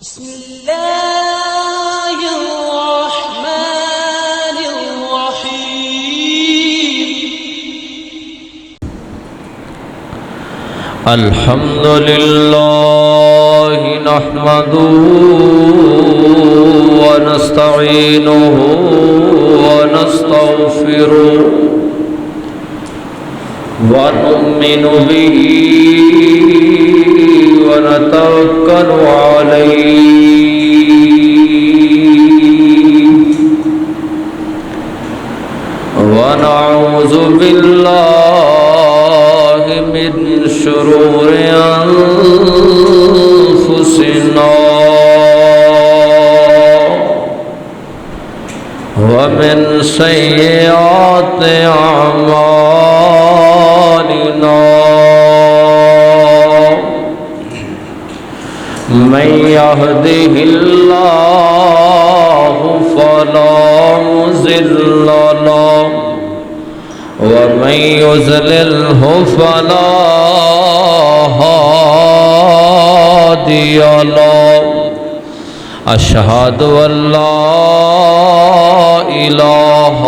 بسم الله الرحمن الرحيم الحمد لله نحمده ونستعينه ونستغفره ونؤمن به ونتوكل عليه ونعوذ بالله من شرور أنفسنا ومن سيئات أعمالنا من يهده الله فلا مضل له ومن يضلله فلا هادي له أشهد أن لا إله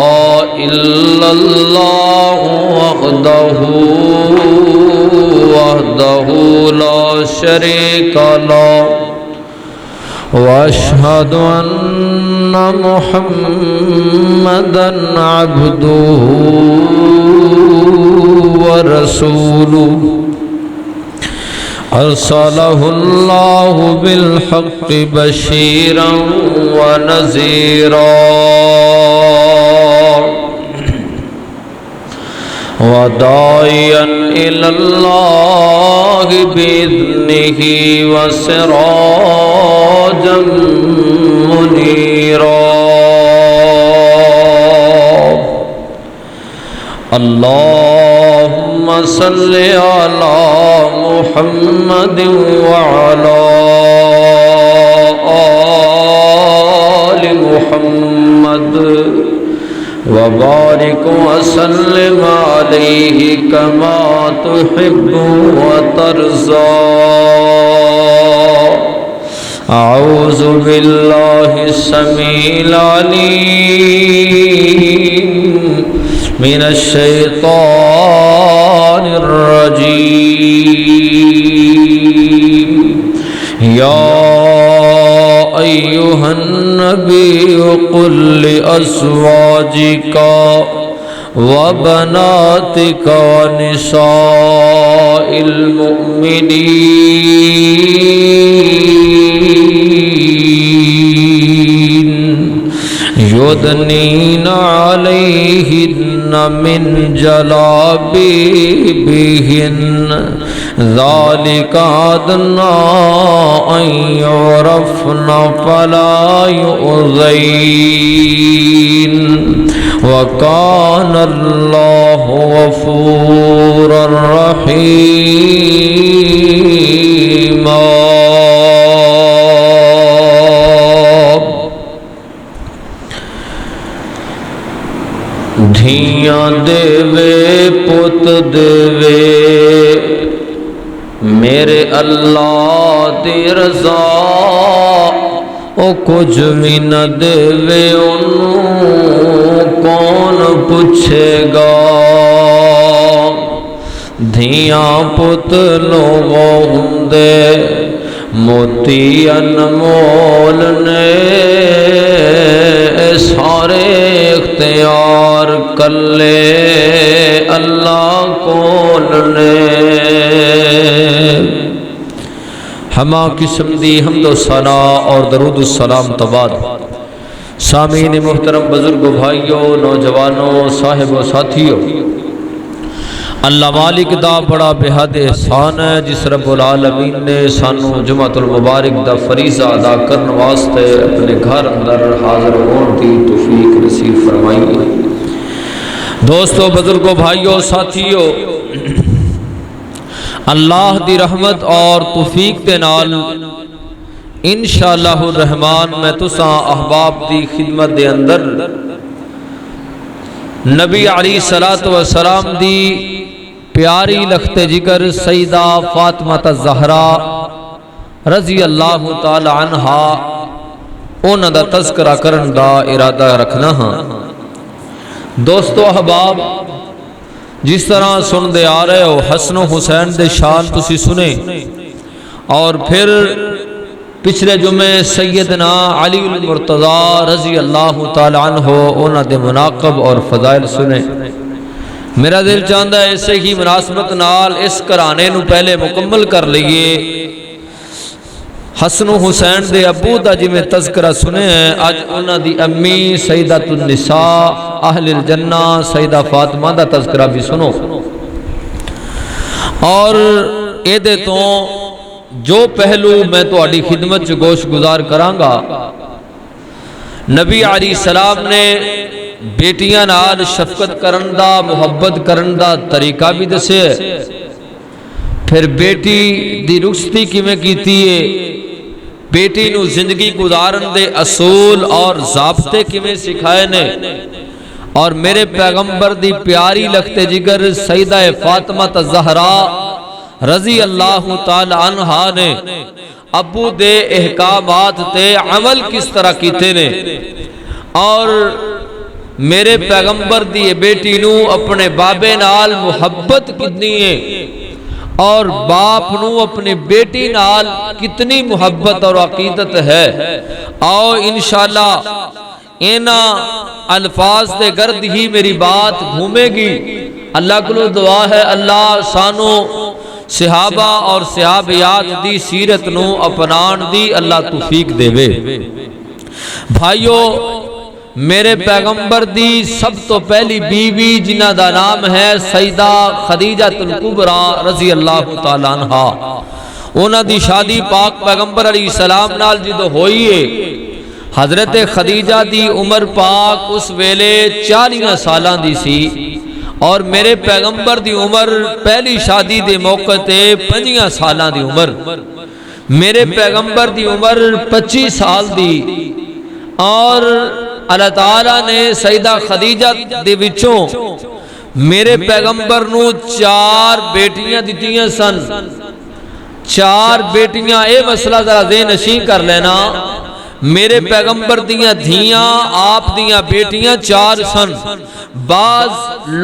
إلا الله وحده لا شريك له وأشهد أن محمدًا عبده ورسوله أرسله الله بالحق بشيرا ونذيرا وداعيا إلى الله بإذنه وسراجا منيرا اللهم صل على محمد وعلى آل محمد وبارك وسلم عليه كما تحب وترضى أعوذ بالله السميع العليم من الشيطان الرجيم يا أيها النبي قل لأزواجك وبناتك ونساء المؤمنين يدنين عليهن من جلابيبهن ذلك أدنى أن يعرفن فلا يؤذين وكان الله غفورا رحيما دھیاں دیوے پت دیوے میرے اللہ دی رضا او کچھ بھی نہ دیوے انہوں کون پوچھے گا دھیاں پت لوگوں ہندے موتی انمول نے سارے اختیار کر لے اللہ کون نے ہما قسم دی حمد و ثنا اور درود السلام تباد سامعین محترم بزرگوں بھائیوں نوجوانوں صاحب و ساتھیوں اللہ مالک دا بڑا بہاد احسان ہے جس رب العالمین نے سانو جمعۃ المبارک دا فریضہ ادا کرن واسطے اپنے گھر اندر حاضر ہون دی توفیق نصیب فرمائی ہے دوستو بزرگوں بھائیوں ساتھیوں اللہ دی رحمت اور توفیق دے نال انشاءاللہ الرحمن میں تساں احباب دی خدمت دے اندر نبی علیہ السلام دی پیاری لخت جگر سیدہ فاطمہ الزہرا رضی اللہ تعالی عنہا انہاں دا تذکرہ کرن دا ارادہ رکھنا ہاں۔ دوستو احباب، جس طرح سن دے آ رہے ہو حسن و حسین دے شان تسی سنے، اور پھر پچھلے جمعے سیدنا علی المرتضی رضی اللہ تعالی عنہ انہاں دے مناقب اور فضائل سنے۔ میرا دل چاہتا ہے اسے ہی مناسبت نال اس کرانے نو پہلے مکمل کر لئیے۔ حسن و حسین دے ابو دا جی میں تذکرہ سنے ہیں، آج انہاں دی امی سیدۃ النساء اہل الجنہ سیدہ فاطمہ دا تذکرہ بھی سنو، اور اے دے تو جو پہلو میں تو اڈی خدمت گوش گزار کرانگا۔ نبی علیہ السلام نے بیٹیاں نال شفقت کرن دا، محبت کرن دا طریقہ بھی دسے، پھر بیٹی دی رخصتی کیویں کیتی ہے، بیٹی نو زندگی گزارن دے اصول اور ضابطے کیویں سکھائے نے، اور میرے پیغمبر دی پیاری لخت جگر سیدہ فاطمہ الزہرا رضی اللہ تعالی عنہا نے ابو دے احکامات تے عمل کس طرح کیتے نے، اور میرے پیغمبر دی بیٹی نو اپنے بابے نال محبت کتنی ہے، اور باپ نو اپنی بیٹی نال کتنی محبت اور عقیدت ہے۔ آؤ انشاءاللہ اینا الفاظ دے گرد ہی میری بات گھومے گی۔ اللہ کو دعا ہے اللہ سانو صحابہ اور صحابیات دی سیرت نو اپنان دی اللہ توفیق دے وے۔ بھائیو، میرے پیغمبر دی سب تو پہلی بیوی جنہ دا نام ہے سیدہ خدیجہ الکبریٰ رضی اللہ تعالیٰ عنہا، انہاں دی شادی پاک پیغمبر علیہ السلام نال جدو ہوئی ہے۔ حضرت خدیجہ دی عمر پاک اس ویلے 40 سالاں دی سی، اور میرے پیغمبر دی عمر پہلی شادی دے موقع تے 5 سالاں دی عمر، میرے پیغمبر دی عمر 25 سال دی، اور اللہ تعالیٰ نے سیدہ خدیجہ دے وچوں میرے پیغمبر نو 4 بیٹیاں دیتیاں سن۔ 4 بیٹیاں، اے مسئلہ ذرا ذہن نشین کر لینا، میرے پیغمبر دیاں دھیاں آپ دیاں بیٹیاں 4 سن۔ بعض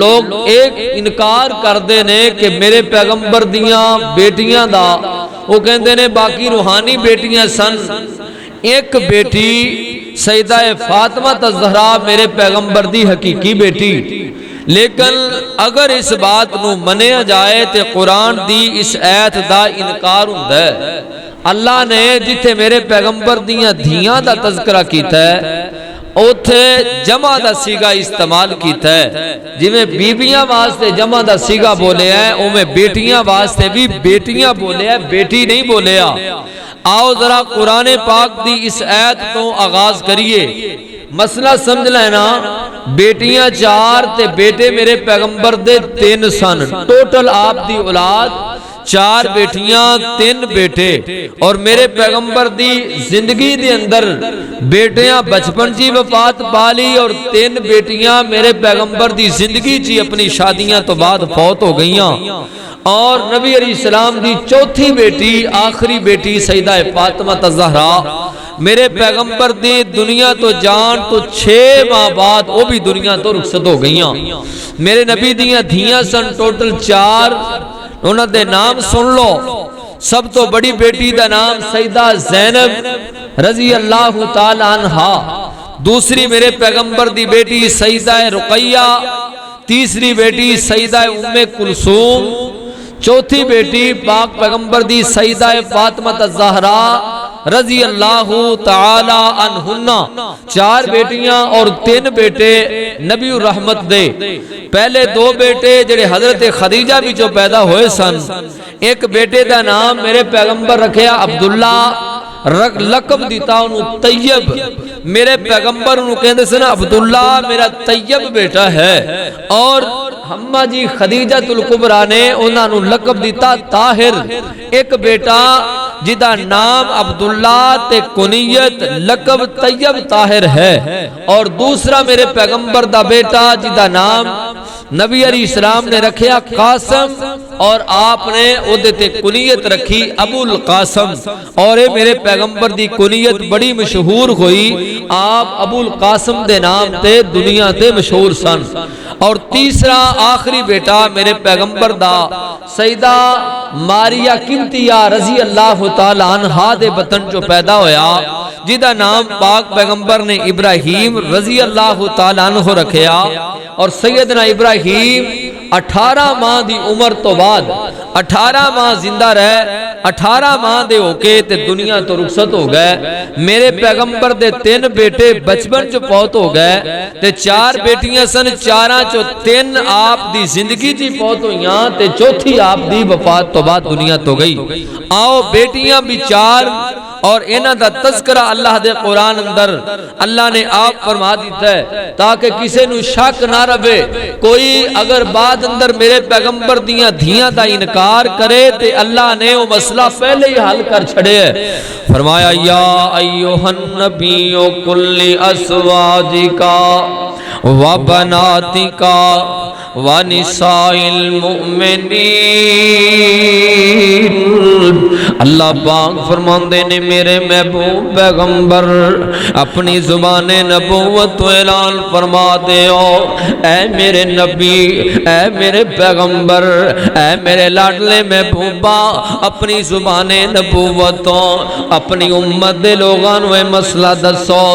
لوگ ایک انکار کر دینے کہ میرے پیغمبر دیاں بیٹیاں دا وہ کہندے نے باقی روحانی بیٹیاں سن، ایک بیٹی سیدہ فاطمہ الزہرا میرے پیغمبر دی حقیقی بیٹی۔ لیکن اگر اس بات نو منیا جائے تے قرآن دی اس آیت دا انکار ہوندا ہے۔ اللہ نے جتھے میرے پیغمبر دیاں دھیاں دا تذکرہ کیتا ہے اوتھے جمع دا سیگا استعمال کیتا ہے، جویں بیبیاں واسطے جمع دا سیگا بولے ہیں اوویں بیٹیاں واسطے بھی بیٹیاں بولے ہیں، بیٹی نہیں بولیا۔ آؤ ذرا قرآن پاک دی اس آیت تو آغاز کریے، مسئلہ سمجھ لینا۔ بیٹیاں 4 تے بیٹے میرے پیغمبر دے 3 سن، ٹوٹل آپ دی اولاد 4 بیٹیاں 3 بیٹے، اور میرے پیغمبر دی زندگی دے اندر بیٹیاں بچپن جی وفات پالی، اور 3 بیٹیاں میرے پیغمبر دی زندگی جی اپنی شادیاں تو بعد فوت ہو گئیاں، اور نبی علیہ السلام دی 4تھی بیٹی آخری بیٹی سیدہ فاطمہ الزہرا میرے پیغمبر دی دنیا تو جان تو 6 ماہ بعد وہ بھی دنیا تو رخصت ہو گئیاں۔ میرے نبی دیاں دھیاں سن ٹوٹل 4، انہاں دے نام سن لو۔ سب تو بڑی بیٹی دا نام سیدہ زینب رضی اللہ تعالی عنہا، دوسری میرے پیغمبر دی بیٹی سیدہ رقیہ، تیسری بیٹی سیدہ ام کلثوم، چوتھی بیٹی پاک پیغمبر دی سیدہ فاطمہ الزہرا رضی اللہ تعالی عنہن۔ 4 بیٹیاں اور 3 بیٹے نبی الرحمت دے۔ پہلے 2 بیٹے جڑے حضرت خدیجہ بھی جو پیدا ہوئے سن، ایک بیٹے دا نام میرے پیغمبر رکھیا عبداللہ، لقب دیتا انہوں طیب، میرے پیغمبر انہوں کہندے سے نا عبداللہ میرا طیب بیٹا ہے، اور ہمہ جی خدیجہ الکبریٰ نے انہوں لقب دیتا طاہر، ایک بیٹا جدا نام عبداللہ تے کنیت لقب طیب طاہر ہے، اور دوسرا میرے پیغمبر دا بیٹا جدا نام نبی علیہ السلام نے رکھیا قاسم اور آپ نے اودے تے کنیت رکھی ابو القاسم، اور اے میرے پیغمبر دی کنیت بڑی مشہور ہوئی، آپ ابو القاسم دے نام تے دنیا تے مشہور سن۔ اور تیسرا آخری بیٹا میرے پیغمبر دا سیدہ ماریا کنتیہ رضی اللہ تعالی عنہا دے بطن جو پیدا ہویا، جیدہ نام پاک پیغمبر نے ابراہیم رضی اللہ تعالیٰ عنہ رکھیا، اور سیدنا ابراہیم 18 ماہ دی عمر تو بعد 18 ماہ زندہ رہے، 18 ماہ دے ہو کے تے دنیا تو رخصت ہو گئے۔ میرے پیغمبر دے 3 بیٹے بچپن چو پوت ہو گئے تے 4 بیٹیاں سن، 4 چو 3 آپ دی زندگی جی پوت ہویاں تے چوتھی آپ دی وفات تو بعد دنیا تو گئی۔ آؤ بیٹیاں بھی 4 اور انہاں دا تذکرہ اللہ دے قرآن اندر اللہ نے آپ فرما دیتا ہے تاکہ کسے نو شک نہ رہے، کوئی اگر بعد اندر میرے پیغمبر دیاں دھیاں دا انکار کرے تے اللہ نے وہ مسئلہ پہلے ہی حل کر چھڑے ہے۔ فرمایا یا ایوہ النبی کل ازواجکا و بناتکا و نساء المؤمنین، اللہ پاک فرماندے نے میرے محبوب پیغمبر اپنی زبان نبوت اعلان فرما دے او، اے میرے نبی، اے میرے پیغمبر، اے میرے لاڈلے محبوبہ، اپنی زبان نبوتوں اپنی امت دے لوگاں نو مسئلہ دسو،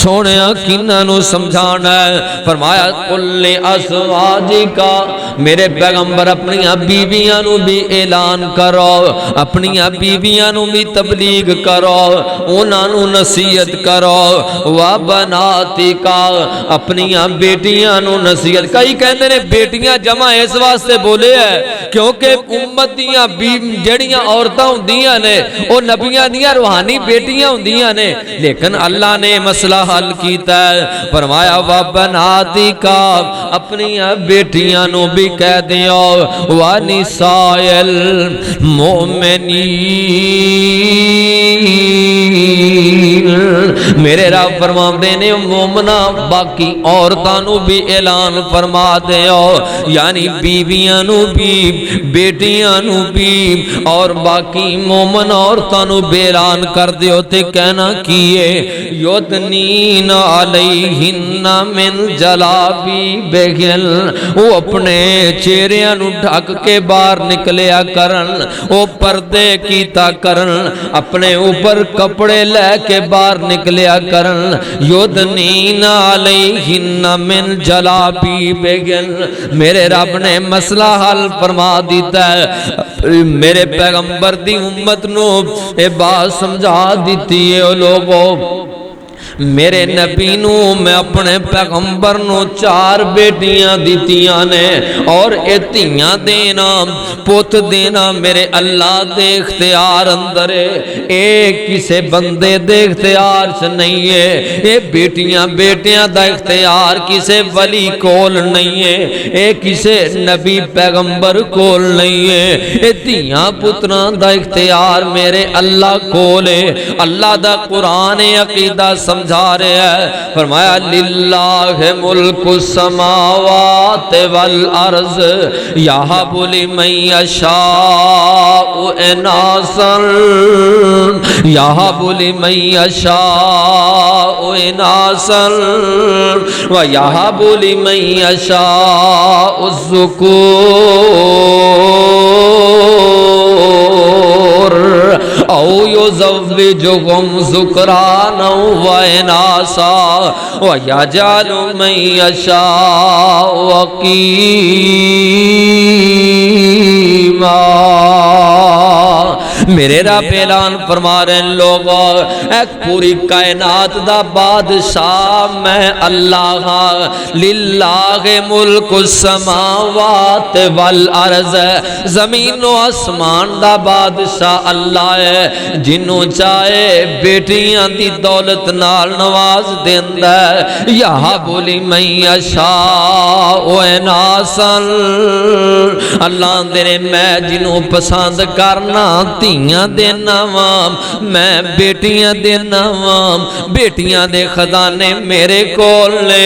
سونیا کناں نو سمجھانا ہے۔ فرمایا کل ازواجکا، میرے پیغمبر اپنی بیویاں نو بھی اعلان کرو، اپنی بیویاں نو بھی تبلیغ کرو، انہاں نو نصیحت کرو، و بناتکا، اپنی بیٹیاں نو نصیحت۔ کئی کہندے نے بیٹیاں جمع اس واسطے بولے ہے کیونکہ امت دیاں جڑیاں عورتاں ہوندیاں نے او نبیاں دیاں روحانی بیٹیاں ہوندیاں نے، لیکن اللہ نے مسئلہ حل کیتا ہے۔ فرمایا و بناتکا، اپنی بیٹیاں نو بھی کہہ دیو، و نساء المؤمنین، میرے رب فرماندے نے مومنہ باقی عورتاں نو بھی اعلان فرما دیو، یعنی بیویاں نو بھی بیٹیاں نو بھی اور باقی مومن عورتاں نو بھی اعلان کر دیو تے کہنا کیے یدنین علیہن من جلابی بہن، وہ اپنے چہریاں نو ڈھک کے باہر نکلیا کرن، وہ پردے کیتا کرن، اپنے اوپر کپڑے لے کے باہر نکلیا کرن، یدنین علیہن من جلابی بہن۔ میرے رب نے مسئلہ حل فرما دیتا ہے، میرے پیغمبر دی امت نو اے بات سمجھا دیتی ہے۔ او لوگوں، میرے نبی نو میں اپنے پیغمبر نو 4 بیٹیاں دیتیاں نے، اور اتیاں دینا پوت دینا میرے اللہ دے اختیار اندر ہے، ایک کسے بندے دے اختیار سے نہیں ہے، اے بیٹیاں دا اختیار کسے ولی کول نہیں ہے، اے کسے نبی پیغمبر کول نہیں ہے، اتیاں پتران دا اختیار میرے اللہ کول ہے۔ اللہ دا قرآن عقیدہ سمجھا رہے ہیں۔ فرمایا للہ ملک السماوات والارض یہب لمن یشاء اناثا یہب لمن یشاء اناثا ویہب لمن یشاء الذکور او یزوجہم ذکرانا و اناثا ویجعل من یشاء عقیما۔ میرے رب اعلان فرما رہے ہیں لوگوں، ایک پوری کائنات دا بادشاہ میں اللہ ہاں، للہ ملک السماوات والارض، زمین و آسمان دا بادشاہ اللہ ہے، جنوں چاہے بیٹیاں دی دولت نال نواز دیندا ہے، یہب لمن یشاء اناثا، اللہ دے میں جنوں پسند کرنا ਧੀਆਂ ਦੇਣਾ ਵਾਂ, ਮੈਂ ਬੇਟੀਆਂ ਦੇਣਾ ਵਾਂ। ਬੇਟੀਆਂ ਦੇ ਖਜ਼ਾਨੇ ਮੇਰੇ ਕੋਲ ਨੇ,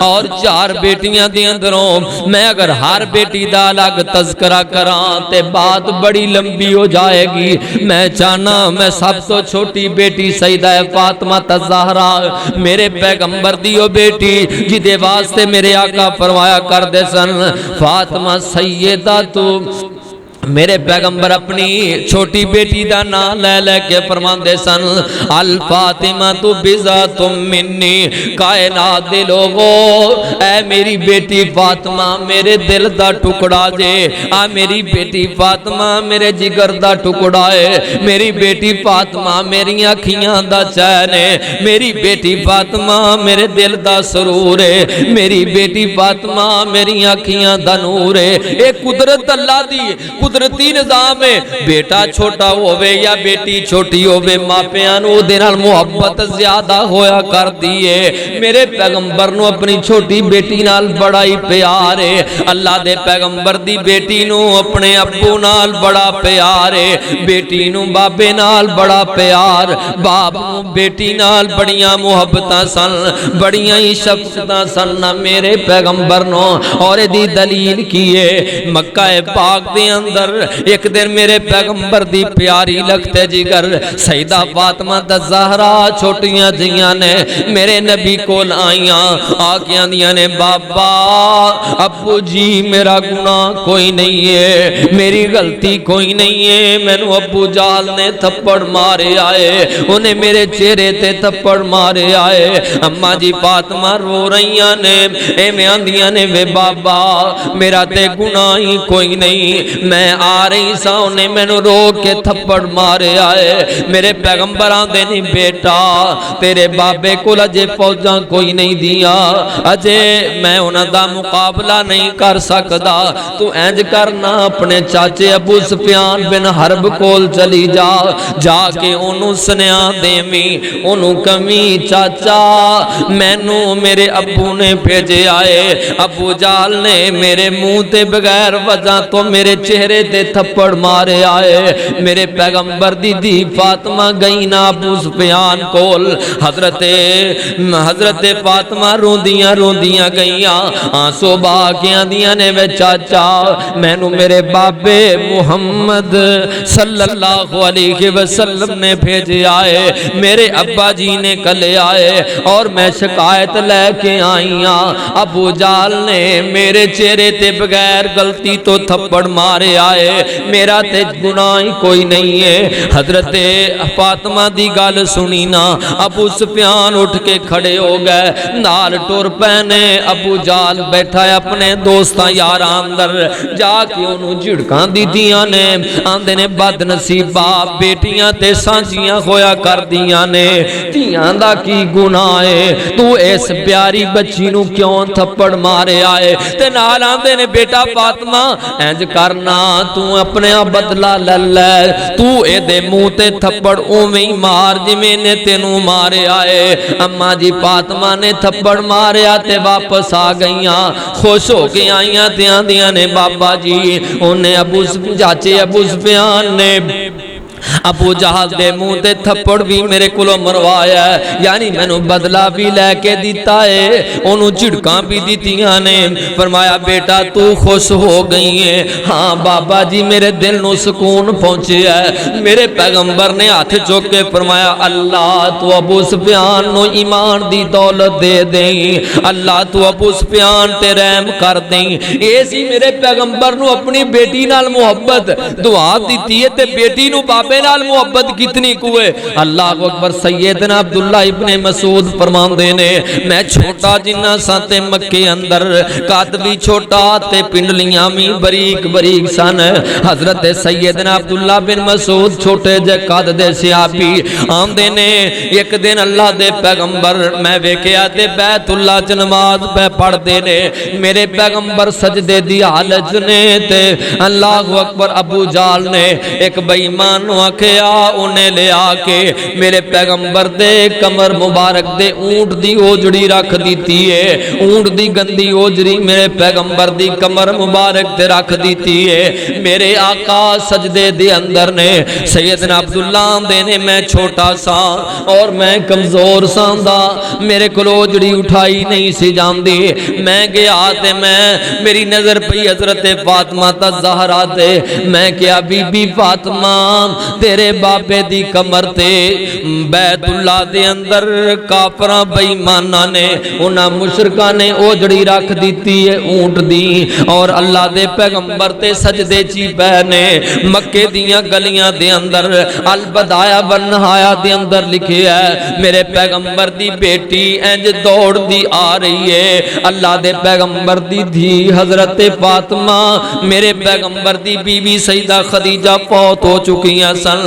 اور 4 بیٹیاں دے اندروں میں اگر ہر بیٹی دا الگ تذکرہ کراں تے بات بڑی لمبی ہو جائے گی۔ میں چاہنا میں سب تو چھوٹی بیٹی سیدہ فاطمہ الزہرا میرے پیغمبر دیو بیٹی جدے واسطے میرے آقا فرمایا کر دے سن فاطمہ سیدہ تو میرے پیغمبر اپنی چھوٹی بیٹی دا نام لے لے کے فرماندے سن الفاطمہ تو بذات منی کائنات دے لوگو اے میری بیٹی فاطمہ میرے دل دا ٹکڑا جے میری بیٹی فاطمہ میرے جگر دا ٹکڑا ہے میری بیٹی فاطمہ میری اکھیاں دا چین ہے میری بیٹی فاطمہ میرے دل دا سرور ہے میری بیٹی فاطمہ میری اکھیاں دا نور ہے اے قدرت اللہ دی قدرتی نظام ہے بیٹا چھوٹا ہووے یا بیٹی چھوٹی ہووے ماپیاں نو دے نال محبت زیادہ ہویا کر دیئے میرے پیغمبر نو اپنی چھوٹی بیٹی نال بڑا ہی پیار ہے اللہ دے پیغمبر دی بیٹی نو اپنے ابو نال بڑا پیار ہے بیٹی نو بابے نال بڑا پیار باپ نو بیٹی نال بڑیاں محبتاں سن بڑیاں ہی شفقتاں سن میرے پیغمبر نو اور دی دلیل کیے مکہ پاک دے اندر ایک دن میرے پیغمبر دی پیاری لگتے جگر سیدہ فاطمہ الزہرا چھوٹیاں جیاں نے میرے نبی کو آئیاں آکیاں دیاں نے بابا ابو جی میرا گناہ کوئی نہیں ہے میری غلطی کوئی نہیں ہے میں نو ابو جال نے تھپڑ مارے آئے انہیں میرے چہرے تے تھپڑ مارے آئے اماں جی فاطمہ رو رہیاں نے اے میں آندیاں نے وے بابا میرا تے گناہ ہی کوئی نہیں میں آ رہی سا انہیں میں نو رو کے تھپڑ مارے آئے میرے پیغمبر آندے نہیں بیٹا تیرے بابے کو لجے فوجاں کوئی نہیں دیا اجے میں انہاں دا مقابلہ نہیں کر سکدا تو اینج کرنا اپنے چاچے ابو سفیان بن حرب کول چلی جا جا کے انہوں سنیا دیمی انہوں کمی چاچا میں نو میرے ابو نے بھیجے آئے ابو جال نے میرے منہ تے بغیر وجہ تو میرے چہرے تے تھپڑ مارے آئے میرے پیغمبر دی فاطمہ گئی نا ابو سفیان کول حضرت فاطمہ روندیاں گئیاں آنسو باکیاں دیاں نے وے چاچا میں نو میرے بابے محمد صلی اللہ علیہ وسلم نے بھیجے آئے میرے ابا جی نے کلے آئے اور میں شکایت لے کے آئیاں ابو جال نے میرے چہرے تے بغیر غلطی تو تھپڑ مارے آئے میرا تے گناہ کوئی نہیں ہے حضرت فاطمہ دی گل سنی نا ابو سفیان اٹھ کے کھڑے ہو گئے نال ٹور پہنے ابو جال بیٹھا ہے اپنے دوستاں یاراں اندر جا کے انہوں جھڑکاں دیتیاں نے آندے نے بد نصیبہ بیٹیاں تے سانجیاں ہویا کر دیاں نے تیاں دا کی گناہ ہے تو اس پیاری بچی نو کیوں تھپڑ مارے آئے تے نال آندے نے بیٹا فاطمہ اینج کرنا تو اپنے بدلہ للے تو اے دے منہ تے تھپڑ اوویں مار جویں نے تینوں مارے آئے اماں جی فاطمہ نے تھپڑ ماریا تے واپس آ گئیاں خوش ہو کے آئیاں تے آندیاں نے بابا جی انہیں چاچے ابو سفیان نے ابو جہل دے منہ تے تھپڑ بھی میرے کلو مروایا ہے یعنی میں نو بدلہ بھی لے کے دیتا ہے انہوں جھڑکاں بھی دیتیاں نے فرمایا بیٹا تو خوش ہو گئی ہے ہاں بابا جی میرے دل نو سکون پہنچے ہے میرے پیغمبر نے ہاتھ چوک کے فرمایا اللہ تو ابو سفیان نو ایمان دی دولت دے دیں اللہ تو ابو سفیان تے رحم کر دیں ایسی میرے پیغمبر نو اپنی بیٹی نال محبت دعا دیتی ہے تے بیٹی نو بابے نال محبت کتنی کوئے اللہ اکبر سیدنا عبداللہ ابن مسعود فرمان دینے میں چھوٹا جنہ سانتے مکے اندر قد بھی چھوٹا تے پنڈلیاں بھی بریک بریک سن حضرت سیدنا عبداللہ بن مسعود چھوٹے جے قد دے صحابی آم دینے ایک دن اللہ دے پیغمبر میں ویکیا تے بیت اللہ چ نماز پہ پڑھ دینے میرے پیغمبر سجدے دی حالت نے تے اللہ اکبر ابو جال نے ایک بے ایمان آکھیا انہیں لے آکے میرے پیغمبر دے کمر مبارک دے اونٹ دی اوجڑی رکھ دیتی ہے، اونٹ دی گندی اوجڑی میرے پیغمبر دی کمر مبارک تے رکھ دیتی ہے۔ میرے آقا سجدے دے اندر نے سیدنا عبداللہ دے نے میں چھوٹا سا اور میں کمزور ساندا، میرے کو اوجڑی اٹھائی نہیں سی جاندی، میں گیا تے میں میری نظر پئی حضرت فاطمہ تا زہرا تے، میں کیا بی بی فاطمہ تیرے باپے دی کمر تے بیت اللہ دے اندر کافراں بے ایماناں نے انہاں مشرکاں نے اوجڑی رکھ دیتی ہے اونٹ دی، اور اللہ دے پیغمبر تے سجدے چی پہنے۔ مکے دیاں گلیاں دے اندر البدایا والنہایا دے اندر لکھے ہے میرے پیغمبر دی بیٹی انج دوڑ دی آ رہی ہے، اللہ دے پیغمبر دی دھی حضرت فاطمہ میرے پیغمبر دی بی بی سیدہ خدیجہ فوت ہو چکیاں سن،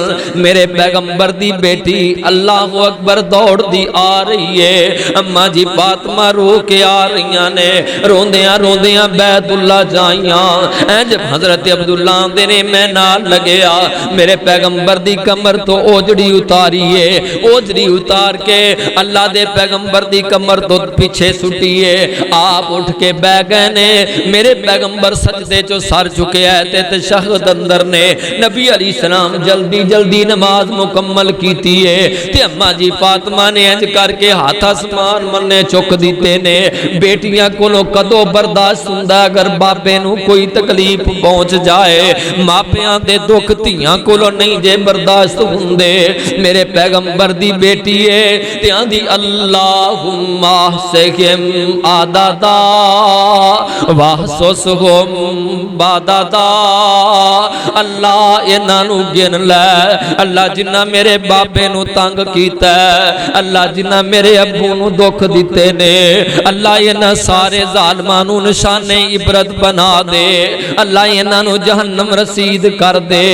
میرے پیغمبر دی بیٹی اللہ اکبر دوڑ دی آ رہی ہے، اماں جی فاطمہ رو کے آ رہیاں نے، روندیاں روندیاں بیت اللہ جائیاں، جب حضرت عبداللہ دے نے میں نال لگیا میرے پیغمبر دی کمر تو اوجڑی اتاری ہے، اوجڑی اتار کے اللہ دے پیغمبر دی کمر تو پیچھے سٹیے، آپ اٹھ کے بہ گئے نے، میرے پیغمبر سجدے چو سر چکے ہے تے تشہد اندر نے، نبی علیہ السلام جلدی جلدی نماز مکمل کیتی ہے تے اماں جی فاطمہ نے انج کر کے ہاتھ آسمان مننے چک دیتے نے، بیٹیاں کولوں کدو برداشت ہوندا اگر باپے نو کوئی تکلیف پہنچ جائے، ماپیاں دے دکھ دھیاں کولوں نہیں جے برداشت ہوندے، میرے پیغمبر دی بیٹی ہے تے آندی اللہم احسہم عددا واحسسہم بددا، اللہ انہاں نو گن لے، اللہ جنہ میرے باپے نو تنگ کیتا ہے، اللہ جنہ میرے ابو نو دکھ دیتے نے، اللہ انہاں سارے ظالماں نو نشان عبرت بنا دے، اللہ انہاں نو جہنم رسید کر دے۔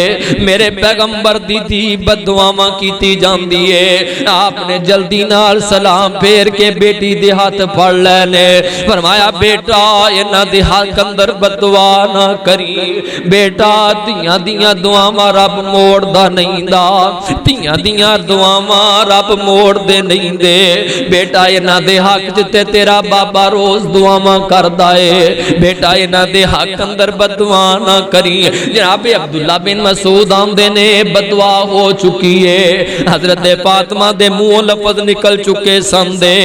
میرے پیغمبر دی تھی بددعاواں کیتی جاندی ہے، آپ نے جلدی نال سلام پھیر کے بیٹی دے ہاتھ پھڑ لینے، فرمایا بیٹا انہاں دے ہاتھ اندر بددعا نہ کری، بیٹا دیاں دیاں دعاواں رب موڑ دا نہیں دا، دیاں دیاں دعاواں رب موڑ دے نہیں دے، بیٹا انہاں دے حق جتے تیرا بابا روز دعاواں کردا ہے، بیٹا انہاں دے حق اندر بددعا نہ کری۔ جناب عبداللہ بن مسعود آمدے نے بددعا ہو چکی ہے، حضرت فاطمہ دے منہ لفظ نکل چکے سن دے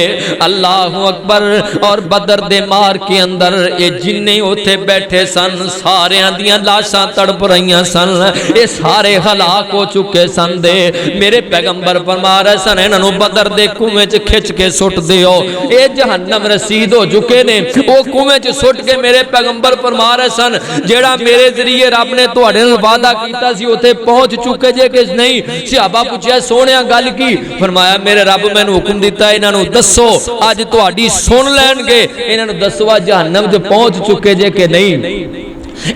اللہ اکبر، اور بدر دے مار کے اندر اے جننے اوتھے بیٹھے سن سارے دیاں لاشاں تڑپ رہیاں سن، اے سارے ہلاک ہو چکے سن دے، میرے پیغمبر فرما رہے سن انہاں نو بدر دے کنویں چ کھچ کے سٹ دیو، اے جہنم رسید ہو چکے نے، او کنویں چ سٹ کے میرے پیغمبر فرما رہے سن جیڑا میرے ذریعے رب نے تواڈے نال وعدہ کیتا سی اوتھے پہنچ چکے جے کہ نہیں؟ صحابہ پوچھیا سونیا گل کی؟ فرمایا میرے رب مینوں حکم دیتا ہے انہاں نو دسو اج تواڈی سن لین گے، انہاں نو دسو جہنم جو پہنچ چکے جے کہ نہیں؟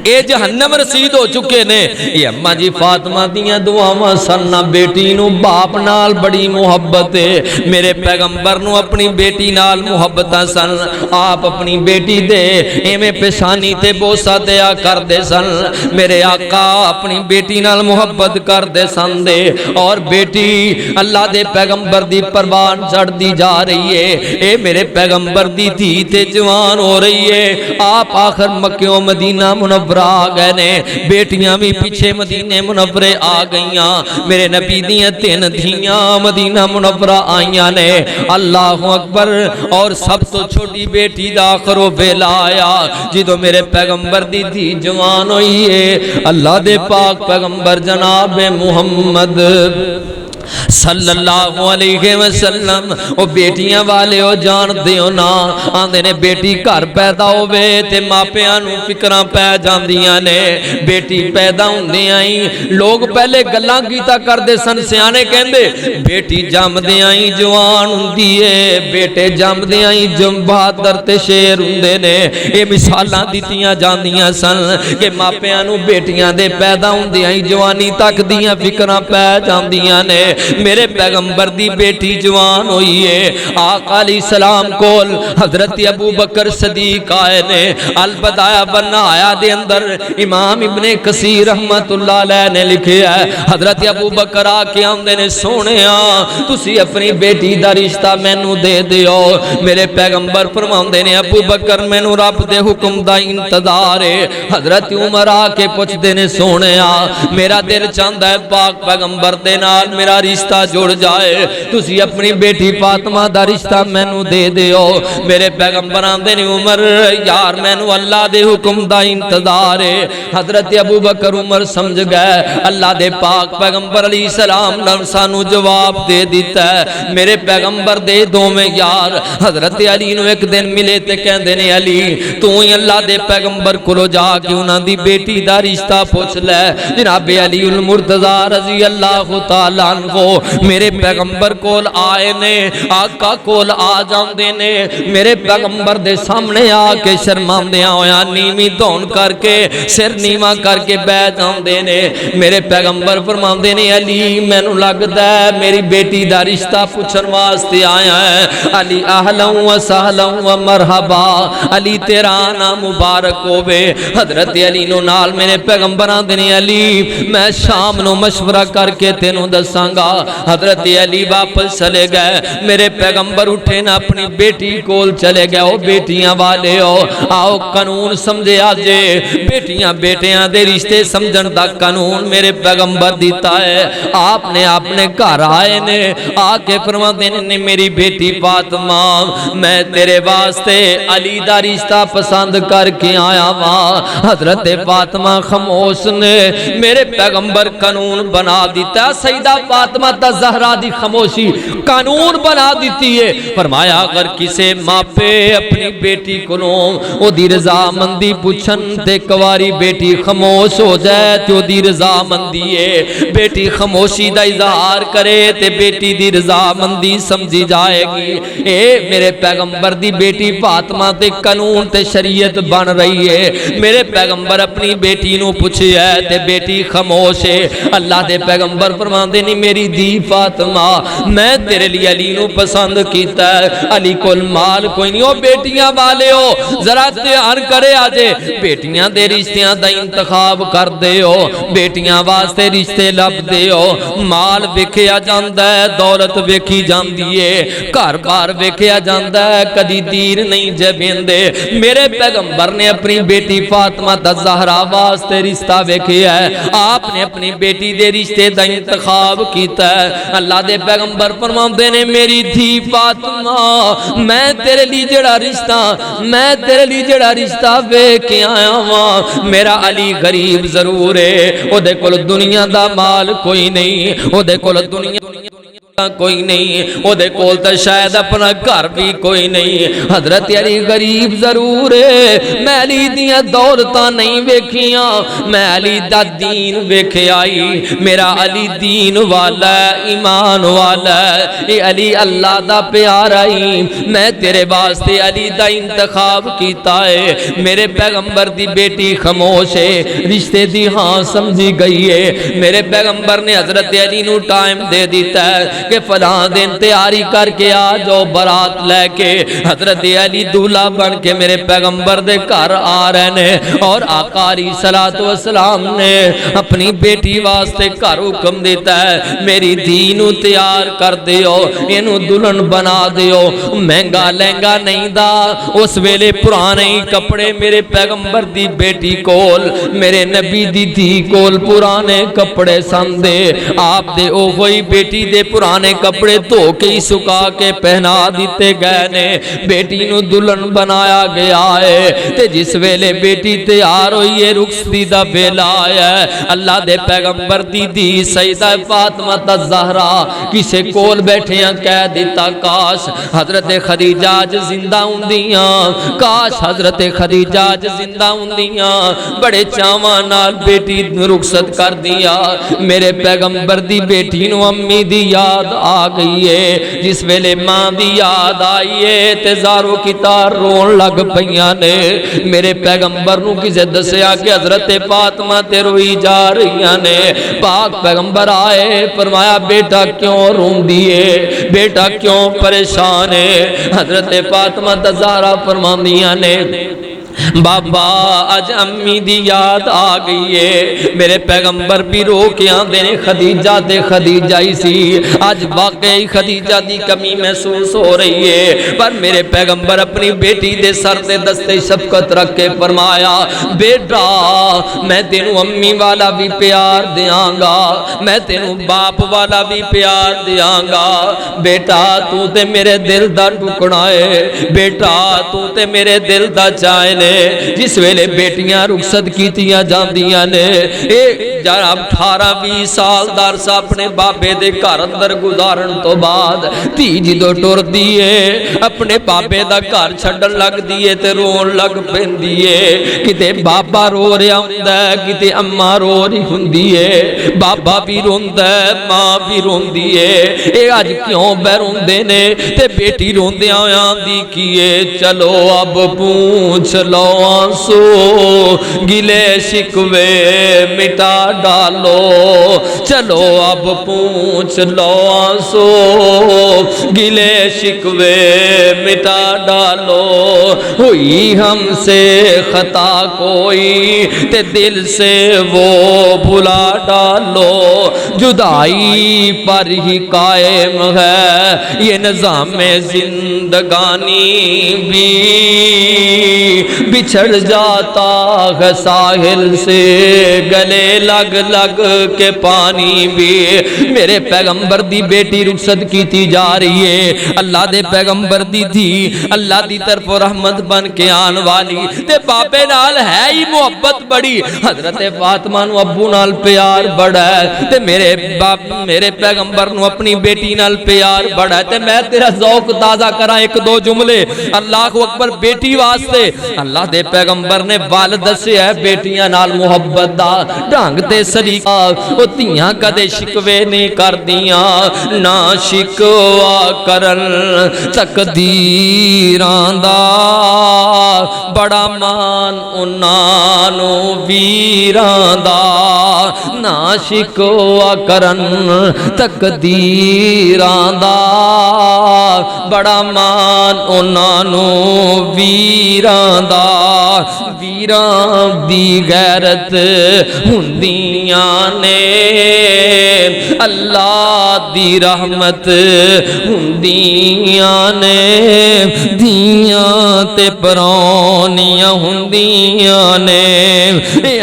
اے جہنم رسید ہو چکے نے۔ یہ اماں جی فاطمہ دیاں دعاواں سننا، بیٹی نو باپ نال بڑی محبت ہے، میرے پیغمبر نو اپنی بیٹی نال محبت سن، آپ اپنی بیٹی دے ایویں پیشانی تے بوسا دیا کر دے سن، میرے آقا اپنی بیٹی نال محبت کر دے سن دے، اور بیٹی اللہ دے پیغمبر دی پروان چڑھ دی جا رہی ہے، اے میرے پیغمبر دی تھی تے جوان ہو رہی ہے، آپ آخر مکہ و مدینہ منورہ آ گئے نے، بیٹیاں بھی پیچھے مدینے منورے آ گئیاں، میرے نبی دیاں 3 دھیاں مدینہ منورہ آئیاں نے، اللہ اکبر، اور سب تو چھوٹی بیٹی دا آخر و ویلا آیا جدو میرے پیغمبر دی تھی جوان ہوئی ہے، اللہ دے پاک پیغمبر جناب محمد صلی اللہ علیہ وسلم، او بیٹیاں والے او جان دیو نا، آندے نے بیٹی گھر پیدا ہوئے تے ماپیاں نو فکراں پہ جاندیاں نے، بیٹی پیدا ہوندے آئیں لوگ پہلے گلاں کیتا کردے سن، سیانے کہندے بیٹی جام دے آئیں جوان ہوندی ہے، بیٹے جام دے آئیں بہادر تے شیر ہوندے نے، اے مثالاں دتیاں جاندیاں سن کہ ماپیاں نو بیٹیاں دے پیدا ہوندے آئیں جوانی تک دیاں فکراں پہ جاندیاں نے، میرے پیغمبر دی بیٹی جوان ہوئی ہے آقا علیہ السلام کول حضرت ابو بکر صدیق آئے نے البدایہ بنایا دے اندر امام ابن کثیر رحمت اللہ علیہ نے لکھے ہے حضرت ابو بکر آکے آمدے نے سونیا تسی اپنی بیٹی دا رشتہ مینوں دے دیو میرے پیغمبر فرماندے نے ابو بکر مینوں رب دے حکم دا انتظار ہے حضرت عمر آکے پوچھ دے نے سونیا میرا دل چاہتا ہے پاک پیغمبر دے نال میرا رشتہ جڑ جائے تسی اپنی بیٹی فاطمہ دا رشتہ مینوں دے دیو میرے پیغمبر آندے نے عمر یار مینوں اللہ دے حکم دا انتظار ہے حضرت ابو بکر عمر سمجھ گئے اللہ دے پاک پیغمبر علیہ السلام نے سانو جواب دے دیتا ہے میرے پیغمبر دے دو میں یار حضرت علی نو ایک دن ملے تے کہندے نے علی تو ہی اللہ دے پیغمبر کولو جا کے انہاں دی بیٹی دا رشتہ پوچھ لے جناب علی المرتضی رضی اللہ تعالی عنہ میرے پیغمبر کول آئے نے آقا کول آ جاندے نے میرے پیغمبر دے سامنے آ کے شرماندیاں ہویا نیوی دھون کر کے سر نیواں کر کے بیٹھ جاندے نے میرے پیغمبر فرماندے نے علی مینوں لگدا ہے میری بیٹی دا رشتہ پوچھن واسطے آیا ہے علی اہلا و سہلا و مرحبا علی تیرا نام مبارک ہوے حضرت علی نو نال میرے پیغمبر آندے نے علی میں شام نو مشورہ کر کے تینوں دساں گا حضرت علی واپس چلے گئے میرے پیغمبر اٹھے نہ اپنی بیٹی کول چلے گئے او بیٹیاں والے ہو آؤ قانون سمجھے آجے بیٹیاں بیٹیاں دے رشتے سمجھن دا قانون میرے پیغمبر دیتا ہے آپ نے اپنے گھر آئے نے آکے فرماتے نے میری بیٹی فاطمہ میں تیرے واسطے علی دا رشتہ پسند کر کے آیا وہاں حضرت فاطمہ خاموش نے میرے پیغمبر قانون بنا دیتا ہے سیدہ فاطمہ تا زہرا دی خاموشی قانون بنا دیتی ہے فرمایا اگر کسے ماں پہ اپنی بیٹی کو او دی رضا مندی پوچھن تے کواری بیٹی خاموش ہو جائے تے او دی رضا مندی ہے بیٹی خاموشی دا اظہار کرے تے بیٹی دی رضا مندی سمجھی جائے گی اے میرے پیغمبر دی بیٹی فاطمہ تے قانون تے شریعت بن رہی ہے میرے پیغمبر اپنی بیٹی نو پوچھے ہے تے بیٹی خاموش ہے اللہ دے پیغمبر فرماندے نے میری دی فاطمہ میں تیرے لیے علی نو پسند کیتا ہے علی کول مال کوئی نہیں ہو بیٹیاں والے ہو ذرا تیار کرے آجے بیٹیاں دے رشتیاں دا انتخاب کر دے ہو بیٹیاں واسطے رشتے لب دے ہو مال ویکھیا جاندا ہے دولت ویکھی جاندی ہے گھر بار ویکھیا جاندا ہے کدی دین نہیں جبیندے میرے پیغمبر نے اپنی بیٹی فاطمہ دا زہرا واسطے رشتہ ویکھیا ہے آپ نے اپنی بیٹی دے رشتے دا انتخاب کیتا ہے اللہ دے پیغمبر فرماندے نے میری دھی فاطمہ میں تیرے لیے جڑا رشتہ ویکھ کے آیا ہاں میرا علی غریب ضرور ہے او دے کول دنیا دا مال کوئی نہیں او دے کول دنیا کوئی نہیں او دے کول تے شاید اپنا گھر بھی کوئی نہیں حضرت علی غریب ضرور ہے میں علی دیاں دولتاں نہیں ویکھیاں میں علی دا دین ویکھے آئی میرا علی دین والا ایمان والا اے علی اللہ دا پیارا ہی میں تیرے واسطے علی دا انتخاب کیتا ہے میرے پیغمبر دی بیٹی خاموش ہے رشتے دی ہاں سمجھی گئی ہے میرے پیغمبر نے حضرت علی نو ٹائم دے دیتا ہے کہ فلاں دن تیاری کر کے آ جاؤ برات لے کے حضرت علی دولہا بن کے میرے پیغمبر دے گھر آ رہے نے اور آقا علیہ السلام نے اپنی بیٹی واسطے گھر حکم دیتا ہے میری دھی نو تیار کر دیو اینو دلہن بنا دیو مہنگا لہنگا نہیں دا اس ویلے پرانے کپڑے میرے پیغمبر دی بیٹی کول میرے نبی دی دھی کول پرانے کپڑے سندے آپ دے او ہوئی بیٹی دے پرانے کپڑے دھو کے سکا کے پہنا دیتے گئے نے بیٹی نو دلہن بنایا گیا ہے تے جس ویلے بیٹی تیار ہوئی ہے رخصتی دا ویلا آیا ہے اللہ دے پیغمبر دی دی سیدہ فاطمہ الزہرا کسے کول بیٹھے ہیں کہہ دیتا کاش حضرت خدیجہ اج زندہ ہوندیاں کاش حضرت خدیجہ اج زندہ ہوندیاں بڑے چاواں نال بیٹی رخصت کر دیا میرے پیغمبر دی بیٹی نو امی دی یاد یاد آ گئی ہے جس ویلے ماں دی یاد آئی ہے تے زارو کی تار رون لگ پئیاں نے میرے پیغمبر نو کسے دسیا کہ حضرت فاطمہ تے روئی جا رہیاں نے پاک پیغمبر آئے فرمایا بیٹا کیوں رون دیئے بیٹا کیوں پریشان ہے حضرت فاطمہ زہرا فرماندیاں نے بابا اج امی دی یاد آ گئی ہے میرے پیغمبر بھی رو کے آندے نے خدیجہ تے خدیجہ ہی سی اج واقعی خدیجہ دی کمی محسوس ہو رہی ہے پر میرے پیغمبر اپنی بیٹی دے سر تے دستے شفقت رکھ کے فرمایا بیٹا میں تینوں امی والا بھی پیار دیاں گا میں تینوں باپ والا بھی پیار دیاں گا بیٹا تو تے میرے دل دا ٹکڑا ہے بیٹا تو تے میرے دل دا چائے نے جس ویلے بیٹیاں رخصت کیتیاں جاندیاں نے جناب 18-20 سال دارسا اپنے بابے دے گھر اندر گزارن تو بعد تھی جدو ٹر دیئے اپنے بابے دا گھر چھڑن لگ دیئے تے رون لگ پین دیئے کتے بابا رو رہا ہوندہ ہے کتے اممہ رو رہی ہوندی ہے بابا بھی روندہ ہے ماں بھی روندی ہے اے آج کیوں بے روندے نے تے بیٹی روندے آیاں دی کیے چلو اب پونچھ لو آنسو گلے شکوے مٹا ڈالو چلو اب پونچھ لو آنسو گلے شکوے مٹا ڈالو ہوئی ہم سے خطا کوئی تے دل سے وہ بھلا ڈالو جدائی پر ہی قائم ہے یہ نظام زندگانی بھی بچھڑ جاتا ہے ساحل سے گلے لگ لگ کے پانی بھی میرے پیغمبر دی بیٹی رخصت کیتی جا رہی ہے اللہ دے پیغمبر دی تھی اللہ دی طرف رحمت بن کے آن والی تے باپے نال ہے ہی محبت بڑی حضرت فاطمہ نو ابو نال پیار بڑا ہے تے میرے پیغمبر نو اپنی بیٹی نال پیار بڑا ہے تے میں تیرا ذوق تازہ کرا ایک دو جملے اللہ اکبر بیٹی واسطے اللہ دے پیغمبر نے والد سے ہے بیٹیاں نال محبت دا ڈھنگ تے سلیقہ او تیاں کدے شکوے نہیں کر دیاں نہ شکوا کرن تقدیراں دا بڑا مان انہاں نو ویراں دا نہ شکوا کرن تقدیراں دا بڑا مان انہاں نو ویراں دا ویراں دی غیرت ہوندیاں نے اللہ دی رحمت ہوندیاں نے دیاں تے پرونیاں ہوندیاں نے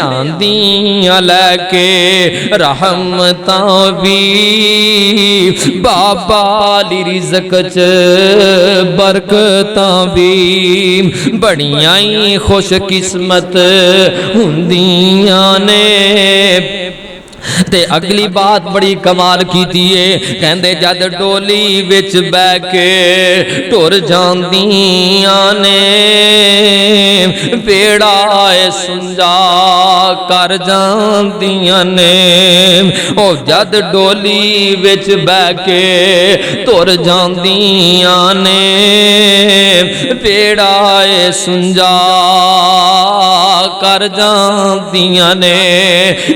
آندیاں لے کے رحمتاں بھی بابا لی رزق چ برکتاں بھی بڑیاں ہی خوش قسمت ہوندیاں نے تے اگلی بات بڑی کمال کی دیئے کہندے جد ڈولی وچ بے کے ٹور جاندیاں نے بیڑا سنجا کر جاندیاں نے او جد ڈولی وچ بے کے ٹور جاندیاں نے بیڑا سنجا کر جاندیاں نے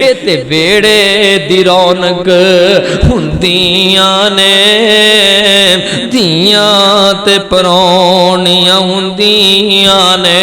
اے تے بیڑے دی رونق ہوندیاں نے دیاں تے پرونیاں ہوندیاں نے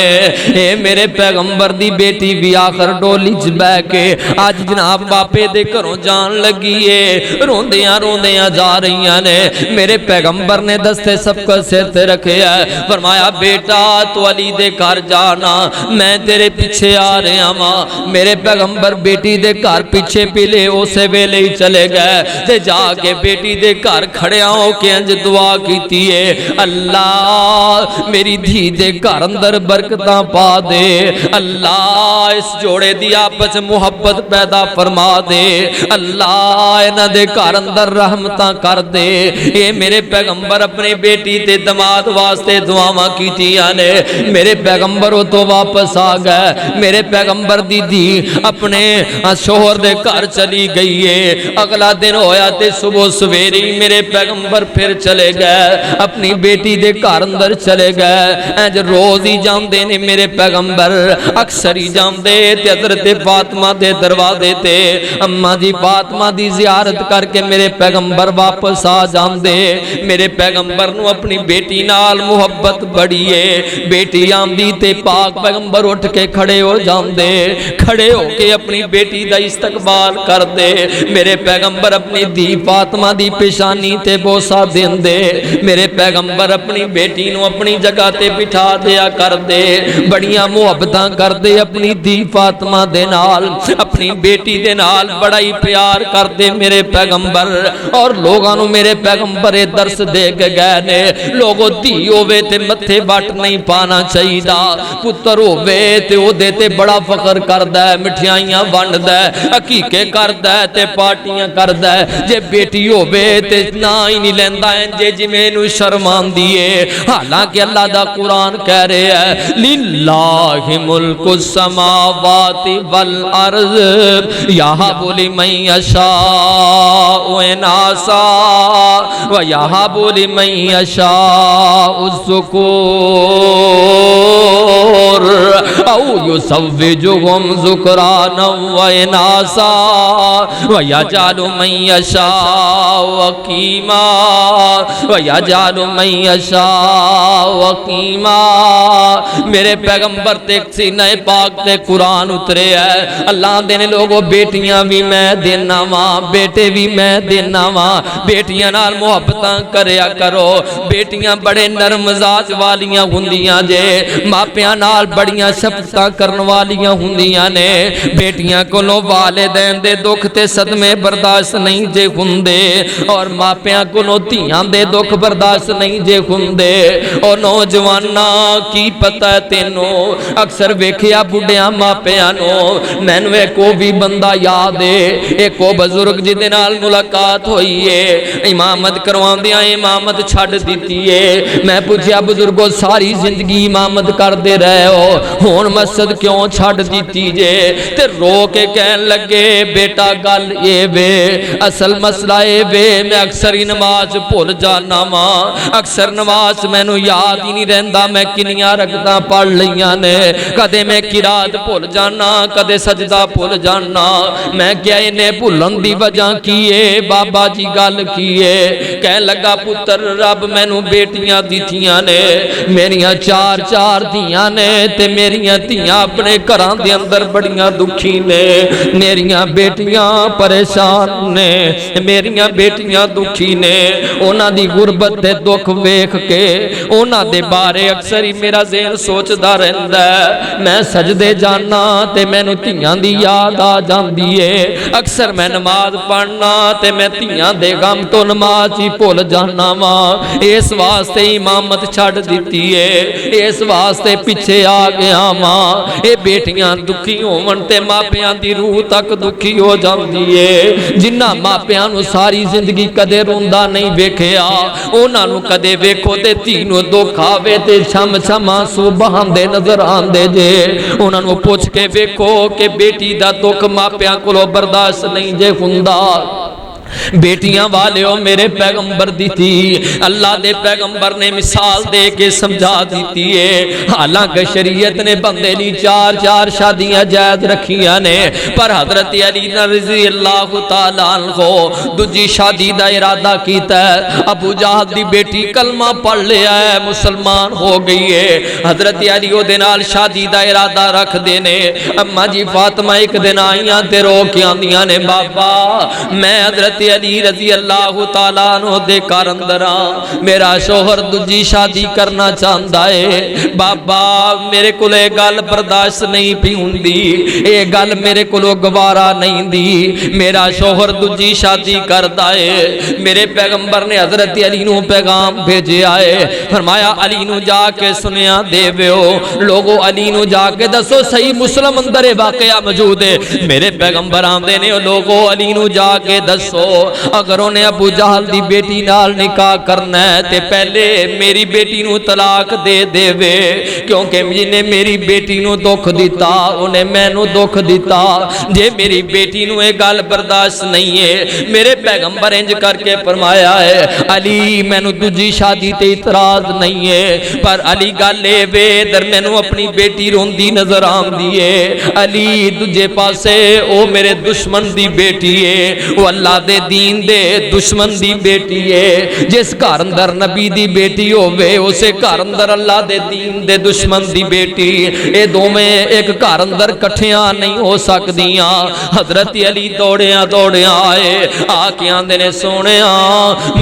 اے میرے پیغمبر دی بیٹی بھی آخر ڈولی چ بے کے آج جناب باپے دے گھروں جان لگی ہے روندیاں روندیاں جا رہیاں نے میرے پیغمبر نے دستے سب کو سر تے رکھے ہے فرمایا بیٹا تو علی دے گھر جانا میں تیرے پیچھے آ رہا ماں میرے پیغمبر بیٹی دے گھر پیچھے پلے اسے ویلے ہی چلے گئے تے جا کے بیٹی دے گھر کھڑے ہو کے انج دعا کیتی ہے اللہ میری دھی دے گھر اندر برکتاں پا دے اللہ اس جوڑے دی آپس محبت پیدا فرما دے اللہ انہاں دے گھر اندر رحمتاں کر دے اے میرے پیغمبر اپنی بیٹی تے دماد واسطے دعاواں کیتیاں نے میرے پیغمبر تو واپس آ گئے میرے پیغمبر دی دھی اپنے شوہر دے گھر چلی گئی ہے. اگلا دن ہویا تے صبح سویرے میرے پیغمبر پھر چلے گئے اپنی بیٹی دے گھر اندر چلے گئے. انج روز ہی جاندے نے میرے پیغمبر, اکثر ہی جاندے تے حضرت فاطمہ دے دروازے تے اماں جی فاطمہ دی زیارت کر کے میرے پیغمبر واپس آ جاندے. میرے پیغمبر نو اپنی بیٹی نال محبت بڑی ہے. بیٹی آمدی تے پاک پیغمبر اٹھ کے کھڑے ہو جاندے, کھڑے ہو کے اپنی بیٹی دا استقبال کر دے. میرے پیغمبر اپنی دھی فاطمہ دی پیشانی تے بوسا دیندے. میرے پیغمبر اپنی بیٹی نو اپنی جگہ تے بٹھا دیا کر دے, بڑیاں محبتاں کر دے اپنی دھی فاطمہ دے نال, اپنی بیٹی دے نال بڑا ہی پیار کر دے میرے پیغمبر. اور لوگاں نو میرے پیغمبر درس دے کے گئے نے, لوگو دھی ہووے تے متھے وٹ نہیں پانا چاہیدا, پتر ہووے تے او دے تے بڑا فخر کردا ہے, مٹھائیاں ونڈدا ہے, عقیقے کردا ہے تے پارٹیاں کردا ہے. جے بیٹی ہووے تے نا ہی نہیں لیندا ہے جے مینوں شرم آندی ہے. حالانکہ اللہ دا قرآن کہہ رہے ہے للہ ملک السماوات والارض یہب لمن یشاء اناثا ویہب لمن یشاء الذکور او یزوجہم ذکرانا واناثا ویجعل من یشاء عقیما ویجعل من یشاء عقیما. میرے پیغمبر تے سینہ پاک تے قرآن اترے ہے. اللہ دینے لوگوں بیٹیاں بھی میں دینا ماں, بیٹے بھی میں دینا ماں. بیٹیاں نال محبتاں کریا کرو. بیٹیاں بڑے نرم مزاج والیاں ہوندیاں جے, ماپیاں نال بڑیاں شفقتاں کرن والیاں ہوندیاں نے. بیٹیاں کولوں والدین دے دکھ تے صدمے برداشت نہیں جے ہوندے, اور ماپیاں کولوں دھیاں دے دکھ برداشت نہیں جے ہوندے. او نوجواناں کی پتہ ہے تینوں, اکثر ویکھیا بڈھیاں ماپیاں نو. مینوں کو بھی بندہ یاد ہے, ایک او بزرگ جے دے نال ملاقات ہوئی ہے, امامت کرواندیاں امامت چھڈ دتی ہے. میں پوچھیا بزرگو ساری زندگی امامت کردے رہے ہو, ہن مسجد کیوں چھڈ دتی جے؟ تے رو کے کہن لگے بیٹا گل اے وے, اصل مسئلہ اے وے میں اکثر ہی نماز بھول جانا ماں, اکثر نماز مینوں یاد ہی نہیں رہندا میں کنیاں رکعتاں پڑھ لیاں نے. کدے میں قرات بھول جانا, کدے سجدہ بھول جانا. میں کیا انہیں بھولن دی وجہ کی ہے؟ بابا جی گل کی ہے؟ کہن لگا پتر رب مینوں بیٹیاں دتیاں نے, میریاں چار چار دھیاں نے, تے میریاں دھیاں اپنے گھراں دے اندر بڑیاں دکھی نے. میریاں بیٹیاں پریشان نے, میریاں بیٹیاں دکھی نے. انہاں دی غربت تے دکھ ویکھ کے انہاں دے بارے اکثر ہی میرا ذہن سوچدا رہندا ہے. میں سجدے جانا تے مینوں دھیاں دی یاد آ جاندی ہے. اکثر میں نماز پڑھنا تے میں دھیاں دے غم تو نماز ہی بھول جانا وا. اس واسطے امامت چھڈ دتی ہے, اس واسطے پیچھے آ گیا وا. اے بیٹیاں دکھی ہون تے ماپیاں دی روح تک دکھی ہو جاندی ہے. جنہاں ماپیاں نو ساری زندگی کدے روندا نہیں ویکھیا, انہاں نو کدے ویکھو تے دھی نو دکھ آوے تے چھم چھم آنسو بہاندے نظر آندے جے. انہاں نو پوچھ کے ویکھو کہ بیٹی دا دکھ ماپیاں کولوں برداشت نہیں جے ہوندا. بیٹیاں والیو میرے پیغمبر دی تھی, اللہ دے پیغمبر نے مثال دے کے سمجھا دیتی ہے. حالانکہ شریعت نے بندے لی چار چار شادیاں جائز رکھیاں نے, پر حضرت علی رضی اللہ تعالیٰ عنہ دوجی شادی دا ارادہ کیتا ہے. ابو جہل دی بیٹی کلمہ پڑھ لیا ہے, مسلمان ہو گئی ہے. حضرت علی او دے نال شادی دا ارادہ رکھ دینے. اما جی فاطمہ ایک دن آئیاں تے رو کے آندیاں نے بابا میں حضرت علی رضی اللہ تعالیٰ عنہ دے گھر اندر میرا شوہر دوجی شادی کرنا چاہندا ہے. بابا میرے کول اے گل برداشت نہیں پی ہوندی, اے گل میرے کولوں گوارا نہیں دی. میرا شوہر دوجی شادی کردا ہے. میرے پیغمبر نے حضرت علی نو پیغام بھیجیا ہے, فرمایا علی نو جا کے سنیا دیویو. لوگو علی نو جا کے دسو صحیح مسلم اندر واقعہ موجود ہے. میرے پیغمبر آندے نے لوگو علی نو جا کے دسو اگر انہیں ابو جہل دی بیٹی نال نکاح کرنا ہے تے پہلے میری بیٹی نو طلاق دے دے وے، کیونکہ جنہیں میری بیٹی نو دکھ دیتا انہیں میں نو دکھ دیتا۔ جے میری بیٹی نو ایک گل برداشت نہیں ہے، میرے پیغمبر انج کر کے فرمایا ہے علی میں نو تجھی شادی تے اعتراض نہیں ہے، پر علی گل اے وے در میں نو اپنی بیٹی روندی نظر آن دیئے۔ علی تجھے پاسے او میرے دشمن دی بیٹی ہے، وہ اللہ دے دین دے دشمن دی بیٹی ہے۔ جس گھر اندر نبی دی بیٹی ہووے اسے گھر اندر اللہ دے دین دے دشمن دی بیٹی، اے دو میں ایک گھر اندر کٹھیاں نہیں ہو سکدیاں۔ حضرت علی دوڑیاں آئے، آکے آندے نے سونیاں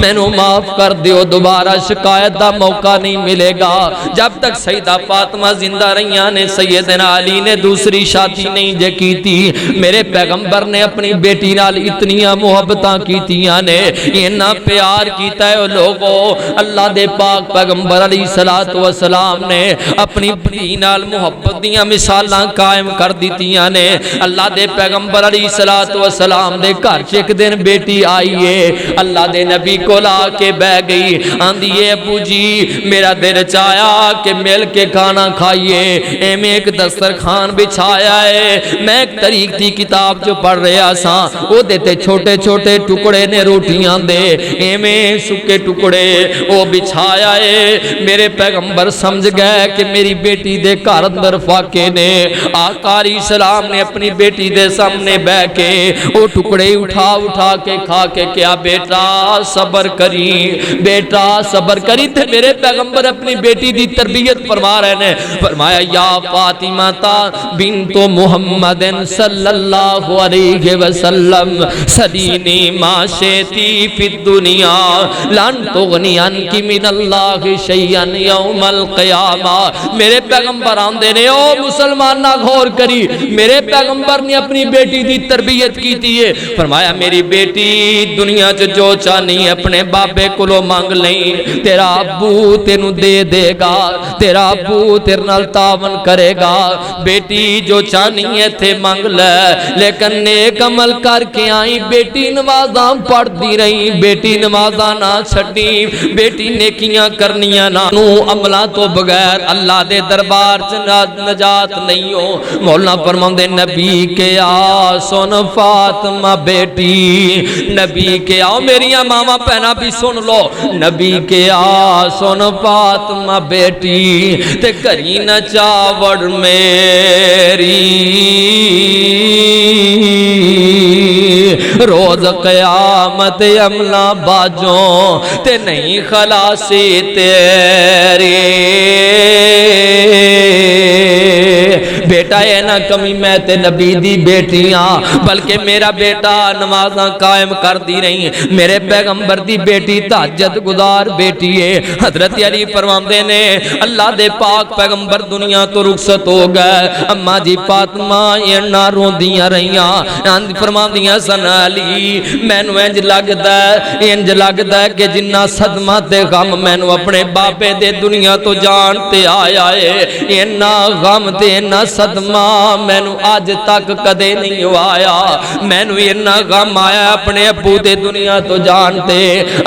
میں نو معاف کر دیو، دوبارہ شکایت دا موقع نہیں ملے گا۔ جب تک سیدہ فاطمہ زندہ رہیاں نے سیدنا علی نے دوسری شادی نہیں جے کی تھی۔ میرے پیغمبر نے اپنی بیٹی نال اتنیاں محبتاں کیتیاں نے، اتنا پیار کیتا ہے لوگوں۔ اللہ دے پاک پیغمبر علیہ السلام نے اپنی بیٹی نال محبت دیاں مثالاں قائم کر دیتیاں نے۔ اللہ دے پیغمبر علیہ السلام دے گھر ایک دن بیٹی آئیے، اللہ دے نبی کو لا کے بہ گئی، آندھی ہے ابو جی میرا دل چاہیا کہ مل کے کھانا کھائیے، اے میں ایک دسترخوان بچھایا ہے، میں ایک طریق دی کتاب جو پڑھ رہا سا، وہ دیتے چھوٹے چھوٹے ٹکڑے نے روٹیاں دے، اے میں سکے ٹکڑے وہ بچھایا ہے۔ میرے پیغمبر سمجھ گئے کہ میری بیٹی دے گھر اندر فاقے نے۔ آقا علیہ السلام نے اپنی بیٹی دے سامنے بہ کے وہ ٹکڑے اٹھا کے کھا کے کیا بیٹا صبر کری، بیٹا صبر کری تھے۔ میرے پیغمبر اپنی بیٹی دی تربیت فرما رہے نے، فرمایا یا فاطمہ بنت محمد صلی اللہ علیہ وسلم سلینی ما شیتی فی الدنیا لن تغنی عنکی من اللہ شیئا یوم القیامہ۔ میرے پیغمبر آندے نے او مسلمان نہ غور کری، میرے پیغمبر نے اپنی بیٹی دی تربیت کی تھی، فرمایا میری بیٹی دنیا جو چاہنی اپنے بابے کلو مانگ لیں، تیرا ابو تینو دے دے گا، تیرا ابو تیرے نال تعاون کرے گا، بیٹی جو چاہنی ہے تھے مانگ لے، لیکن نیک عمل کر کے آئی، بیٹی نمازاں پڑھ دی رہی، بیٹی نمازاں نہ چھڑی، بیٹی نیکیاں کرنیاں نہ نو عملہ تو بغیر اللہ دے دربار نجات نہیں ہو۔ مولانا فرماندے نبی کے آ سن فاطمہ بیٹی، نبی کے آؤ میری ماما پہنا بھی سن لو، نبی کے آ سن فاطمہ بیٹی تے کری نہ چاوڑ میری، روز قیامت عملہ باجوں تے نہیں خلاصی تیری۔ بیٹا اے نہ کمی میں تے نبی دی بیٹیاں، بلکہ میرا بیٹا نمازاں قائم کر دی رہی، میرے پیغمبر دی بیٹی تہجد گزار بیٹی ہے۔ حضرت علی فرماندے نے اللہ دے پاک پیغمبر دنیا تو رخصت ہو گئے، اماں جی فاطمہ اینا روندیاں رہیاں، فرماندیاں سن علی مینوں انج لگدا ہے کہ جنہ صدمہ تے غم مینوں اپنے باپے دے دنیا تو جان تے آیا ہے، اینا غم تے اینا صدمہ مینوں آج تک کدے نہیں آیا، مینوں اینا غم آیا اپنے ابو دے دنیا تو جانتے،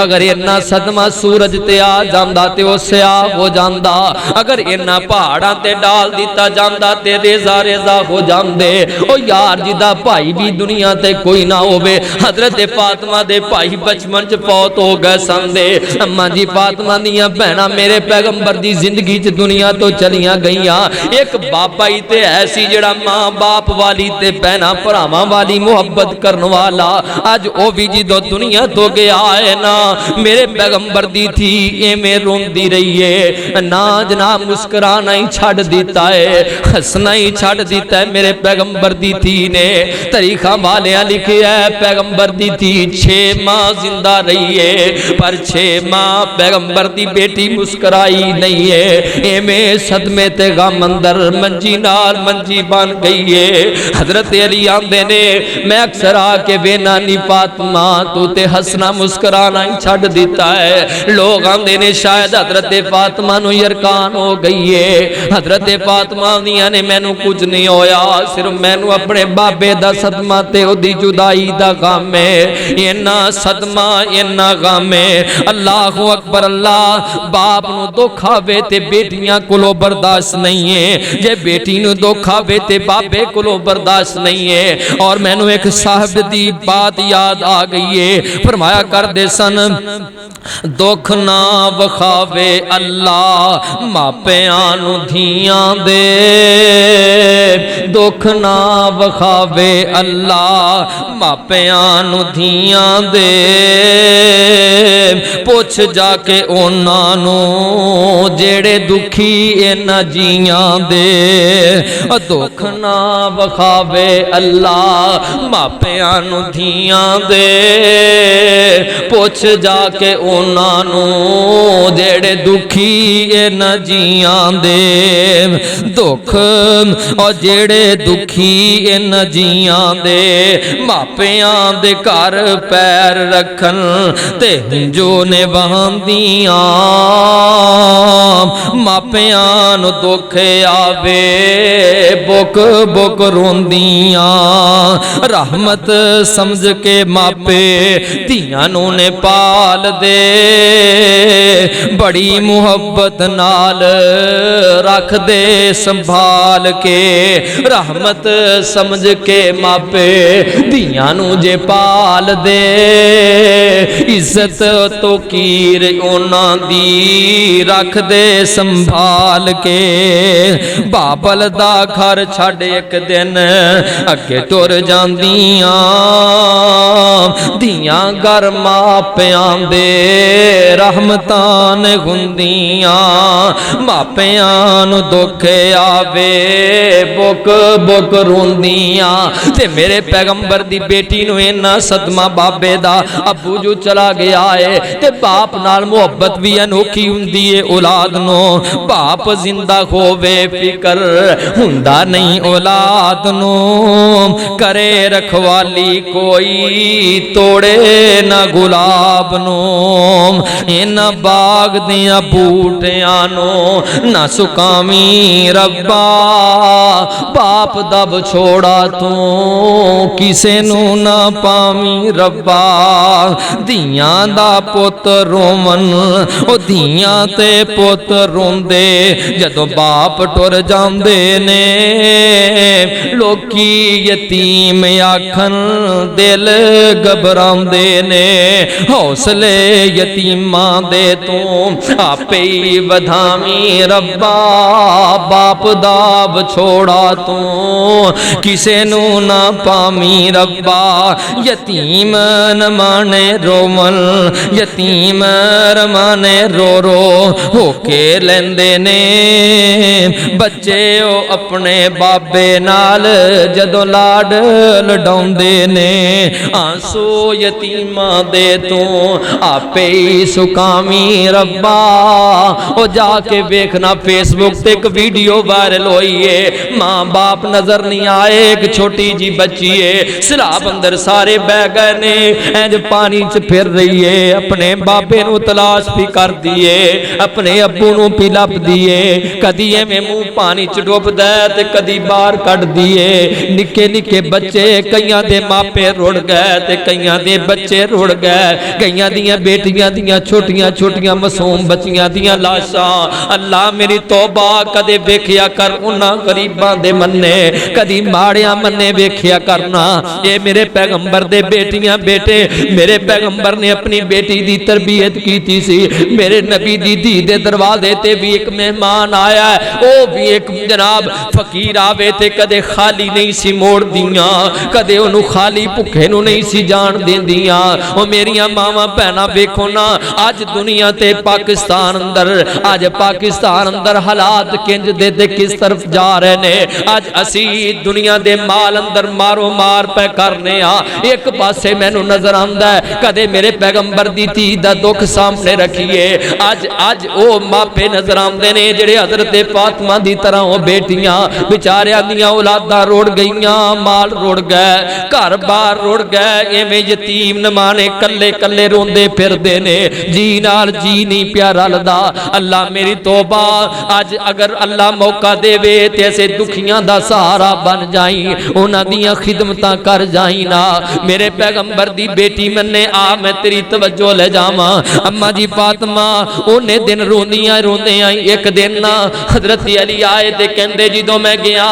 اگر اینا صدمہ سورج تے آ جاندا تے وہ سیاہ ہو جاندا، اگر اینا پہاڑاں تے ڈال دیتا جاندا تے ریزہ ریزہ ہو جاندے، او یار جدا بھائی بھی دنیا تے کوئی نہ ہووے۔ حضرت فاطمہ دے بھائی بچپن چ فوت ہو گئے سندے، اماں جی فاطمہ دیاں بہناں میرے پیغمبر دی زندگی چ دنیا تو چلیاں گئیاں، ایک باپا ہی تے ایسی جڑا ماں باپ والی تے بہناں بھراواں والی محبت کرن والا، اج او بھی جدوں دنیا تو گیا ہے نا، میرے پیغمبر دی تھی ایویں روندی رہی ہے، نا جناب مسکرانا ہی چھڈ دیتا ہے، ہسنا ہی چھڈ دیتا ہے۔ میرے پیغمبر دی تھی نے تاریخاں والیاں لکھیا ہے پیغمبر دی تھی 6 ماہ زندہ رہی ہے، پر 6 ماہ پیغمبر دی بیٹی مسکرائی نہیں ہے، ایویں صدمے تے غم اندر منجی نال منجی بن گئی ہے۔ حضرت علی آندے نے میں اکثر آ کے وینا نی فاطمہ تو تے ہسنا مسکرانا ہی چھڈ دیتا ہے، لوگ آندے نے شاید حضرت فاطمہ نو یرکان ہو گئی ہے، حضرت فاطمہ دیاں نے مینوں کچھ نہیں ہویا، صرف مینوں اپنے بابے دا صدمہ تے او دی جدائی دا غم ہے، اینا صدمہ اینا غم ہے۔ اللہ اکبر اللہ، باپ نو دکھ آوے تے بیٹیاں کولو برداشت نہیں ہے، جے بیٹی نو دکھ آوے تے بابے کولو برداشت نہیں ہے۔ اور میں نو ایک صاحب دی بات یاد آ گئی ہے، فرمایا کر دے سن دکھ نہ وکھاوے اللہ ماپیاں نو دھیاں دے، دکھ نہ وکھاوے اللہ ماپیاں نو دھیاں دے، پوچھ جا کے انہاں نو جیڑے دکھی اینا جیاں دے، دکھ نہ وکھاوے اللہ ماپیاں نو دھیاں دے، پوچھ جا کے انہاں نو جیڑے دکھی اینا جیاں دے، دکھ اور جیڑے دکھی اینا جیاں دے، ماپیاں دے کار پیر رکھن تے جو نے باندیاں، ماپیاں نو دکھ آوے بک بک روندیاں، رحمت سمجھ کے ماپے دھیاں نو نے پال دے، بڑی محبت نال رکھ دے سنبھال کے، رحمت سمجھ کے ماپے دھیاں نو جے پال دے، عزت تو کیر انہاں دی رکھ دے سنبھال کے، بابل دا گھر چھڑ ایک دن اگے ٹر جاندیاں، دھیاں گر ماپیاں دے رحمتاں نے گھندیاں، ماپیاں نو دکھ آوے بک بک روندیاں، تے میرے پیغمبر دی بیٹی نو اینا صدمہ بابے دا، ابو جو چلا گیا ہے تے باپ نال محبت بھی انوکھی ہوندی ہے اولاد نو، باپ زندہ ہووے فکر ہوندا نہیں اولاد نو، کرے رکھوالی کوئی توڑے نہ گلاب نو، اینا باغ دیاں بوٹیاں نو نہ سکامی ربا، باپ دب چھوڑا تو کسے نو نہ پامی ربا، دھیاں دا پوت رومن او دھیاں تے پوت روندے، جدو باپ ٹر جاندے نے لوکی یتیم آکھن دل گھبراندے نے، حوصلے یتیماں دے تو آپے ہی ودھامی ربا، باپ داب چھوڑا تو کسے نو نہ پامی ربا، یتیم نہ مانے رومن یتیم رمانے رو رو ہو کے لیندے نے، بچے او اپنے بابے نال جدو لاڈ لڈاؤندے نے، آنسو یتیماں دے تو آپے ہی سکامی ربا، او جا کے بیکھنا فیس بک تے ایک ویڈیو وائرل ہوئی ہے، ماں باپ نظر نہیں آئے، ایک چھوٹی جی بچی ہے سلاب اندر سارے بہ گئے نے، اینج پانی چ پھر رہی ہے، اپنے بابے نو تلاش بھی کر دیے، اپنے ابو نو بھی لب دیے، کدی میں منہ پانی چ ڈوب دے تے کدی باہر کٹ دیے، نکے نکے بچے کئیاں دے ماپے رڑ گئے تے کئیاں دے بچے رڑ گئے، کئیاں دیاں بیٹیاں دیاں چھوٹیاں چھوٹیاں معصوم بچیاں دیاں لاشاں، اللہ میری توبہ کدے ویکھیا کر انہاں غریباں دے مننے، کدی ماڑیاں مننے ویکھیا کرنا، اے میرے پیغمبر دے بیٹیاں بیٹے، میرے پیغمبر نے اپنی بیٹی دی تربیت کی تھی سی، میرے نبی دی دی دے دروازے تے بھی ایک مہمان آیا ہے، او بھی ایک جناب فقیر آوے تے کدے خالی نہیں سی موڑ دیاں، کدے انہوں خالی پکھے نو نہیں سی جان دین دیاں، او میریاں ماما پہنا بیکھو نا، آج دنیا تے پاکستان اندر، آج پاکستان اندر حالات کنج دے دے کس طرف جا رہے نے، آج اسی دنیا دے مال اندر مارو مار پہ کرنے ایک پاسے میں نو نظر آندہ ہے، کدے میرے پیغمبر دی تھی دا دکھ سامنے رکھیے اج او ماپے نظر آندے نے جڑے حضرت فاطمہ دی طرح او بیٹیاں بیچاریاں دیاں اولاداں روڑ گئیاں مال روڑ گئے گھر بار روڑ گئے ایویں یتیم نمانے کلے کلے روندے پھردے نے جی نال جی نہیں پیارا لدا اللہ میری توبہ اج اگر اللہ موقع دے وے تے ایسے دکھیاں دا سہارا بن جائیں انہاں دیاں خدمتاں کر جائیں نا میرے پیغمبر دی بیٹی مننے آ میں تیری توجہ لے جاواں اما جی فاطمہ اونے دن روندیاں روندیاں ایک دن نا حضرت علی آئے تے کہندے جدوں میں گیا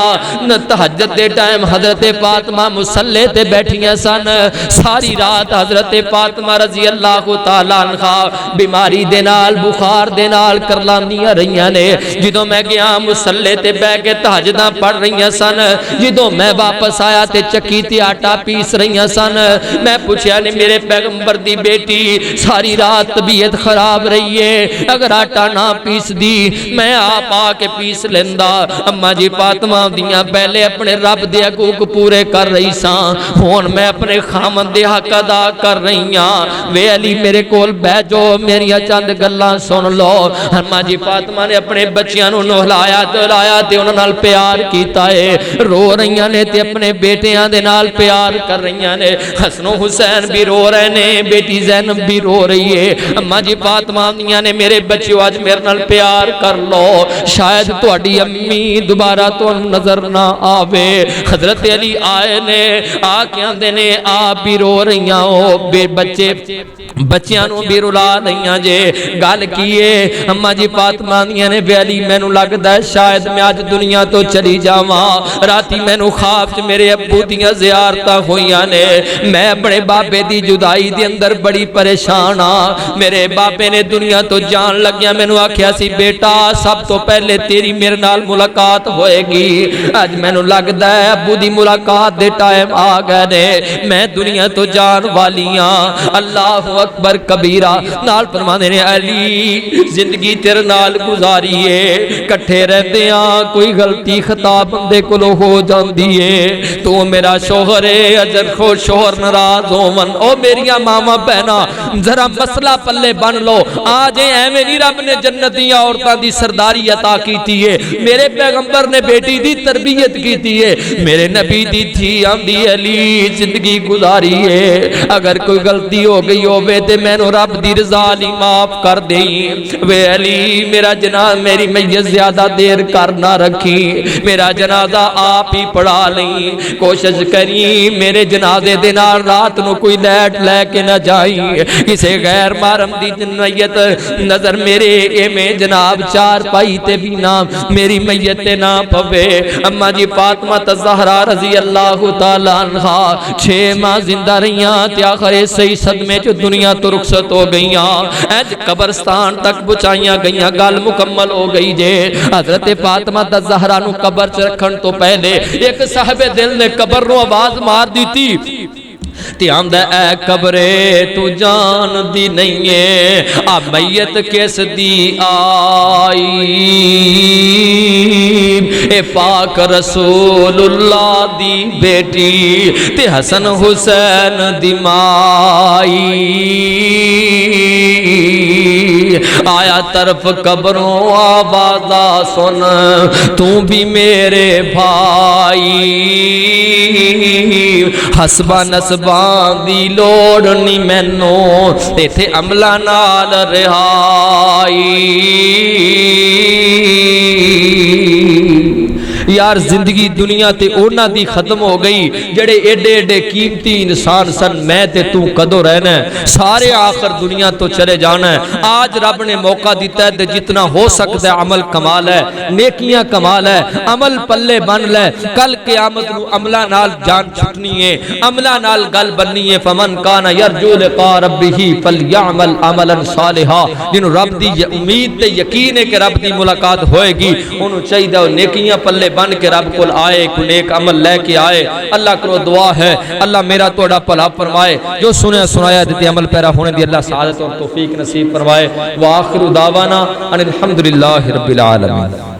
تہجد دے ٹائم حضرت فاطمہ مصلی تے بیٹھیاں سن ساری رات حضرت فاطمہ رضی اللہ تعالی عنہا بیماری دے نال بخار دے نال کرلاندیاں رہیاں نے جدوں میں گیا مصلی تے بیٹھ کے تہجداں پڑھ رہیاں سن جدوں میں واپس آیا تے چکی تے آٹا پیس رہیاں سن میں پوچھیا نے میرے پیغمبر دی بیٹی ساری رات طبیعت خراب رہی ہے اگر آٹا نہ پیس دی میں آپ آ کے پیس لیندا اما جی فاطمہ دیاں پہلے اپنے رب دے حقوق پورے کر رہی ساں ہن میں اپنے خامن دے حق ادا کر رہی ہاں وے علی میرے کول بیٹھ جو میریاں چند گلاں سن لو اما جی فاطمہ نے اپنے بچیاں نو نہلایا دلایا تے انہاں نال پیار کیتا ہے رو رہیاں نے تے اپنے بیٹیاں دے نال پیار کر رہیاں نے حسن و حسین بھی رو رہے نے بیٹی زینب بھی رو رہی ہے اما جی فاطمہ دیاں نے میرے بچیو اج میرے نال پیار کر لو شاید تہاڈی امی دوبارہ تانوں نظر نہ آوے حضرت علی آئے نے آ کے آندے نے آپ بھی رو رہیاں ہو بے بچے بچیاں نو بھی رلا رہیاں جے گل کیے اما جی فاطمہ دیاں نے بے علی مینوں لگدا ہے شاید میں اج دنیا تو چلی جاواں راتی مینوں خواب چ میرے ابو دیاں زیارتاں ہویاں نے میں اپنے بابے دی جدائی دے اندر بڑی پریشان ہاں میرے بابے نے دنیا تو جان لگیا مینوں آکھیا سی بیٹا سب تو پہلے تیری میرے نال ملاقات ہوئے گی اج مینوں لگدا ہے ابو دی ملاقات دے ٹائم آ گئے نے میں دنیا تو جان والی ہاں اللہ اکبر کبیرہ نال فرماندے نے علی زندگی تیرے نال گزاری ہے کٹھے رہندے ہاں کوئی غلطی خطا بندے کولوں ہو جاندی ہے تو میرا شوہر ہے اجر خو شوہر ناراض ہون او میریاں ماما بہنا ذرا مسئلہ پلے بن لو آج ایویں نہیں رب نے جنتی عورتاں دی سرداری عطا کیتی ہے میرے پیغمبر نے بیٹی دی تربیت کیتی ہے میرے نبی دی تھی آندی علی زندگی گزاری ہے اگر کوئی غلطی ہو گئی ہوے تے مینوں رب دی رضا لی معاف کر دیں وے علی میرا جنازہ میری میت زیادہ دیر کر نہ رکھی میرا جنازہ آپ ہی پڑھا لیں کوشش کری میرے جنازے دے نال رات نو کوئی لیٹ لے کے نہ جائی کسے غیر محرم دی میت نظر میرے ایویں جناب چار پائی تے بھی نہ میری میت تے نہ پوے اما جی فاطمہ الزہرا رضی اللہ تعالی عنہا 6 ماہ زندہ رہیاں تے آخر صحیح صدمے چ دنیا تو رخصت ہو گئیاں اج قبرستان تک پہنچائیاں گئیاں گل مکمل ہو گئی جے حضرت فاطمہ الزہرا نو قبر چ رکھن تو پہلے ایک صاحب دل نے قبر نو آواز مار دیتی تے آندا اے قبرے تو جان دی نہیں ہے آ میت کس دی آئی اے پاک رسول اللہ دی بیٹی تے حسن حسین دی مائی آیا طرف قبروں آوازہ سن تو بھی میرے بھائی حسبہ نسبان دی لوڑ نہیں مینوں ایتھے عملہ نال رہائی یار زندگی دنیا تے اونا دی ختم ہو گئی جڑے ایڈے ایڈے قیمتی انسان سن میں تے تو کدو رہنا ہے سارے آخر دنیا تو چلے جانا ہے آج رب نے موقع دیتا ہے جتنا ہو سکتا ہے عمل کمال ہے نیکیاں کمال ہے عمل پلے بن لے کل قیامت نو عملہ نال جان چھٹنی ہے عملہ نال گل بننی ہے فمن کان یرجو لقاء ربہ فلیعمل عملا صالحا جنہوں رب دی امید تے یقین ہے کہ رب دی ملاقات ہوئے گی انہوں چاہیے نیکیاں پلے بن کے رب کو آئے کوئی نیک عمل لے کے آئے اللہ کرو دعا ہے اللہ میرا توڑا پلا فرمائے جو سنے سنایا دیتے عمل پیرا ہونے دی اللہ سعادت اور توفیق نصیب فرمائے وآخر دعوانا ان الحمدللہ رب العالمین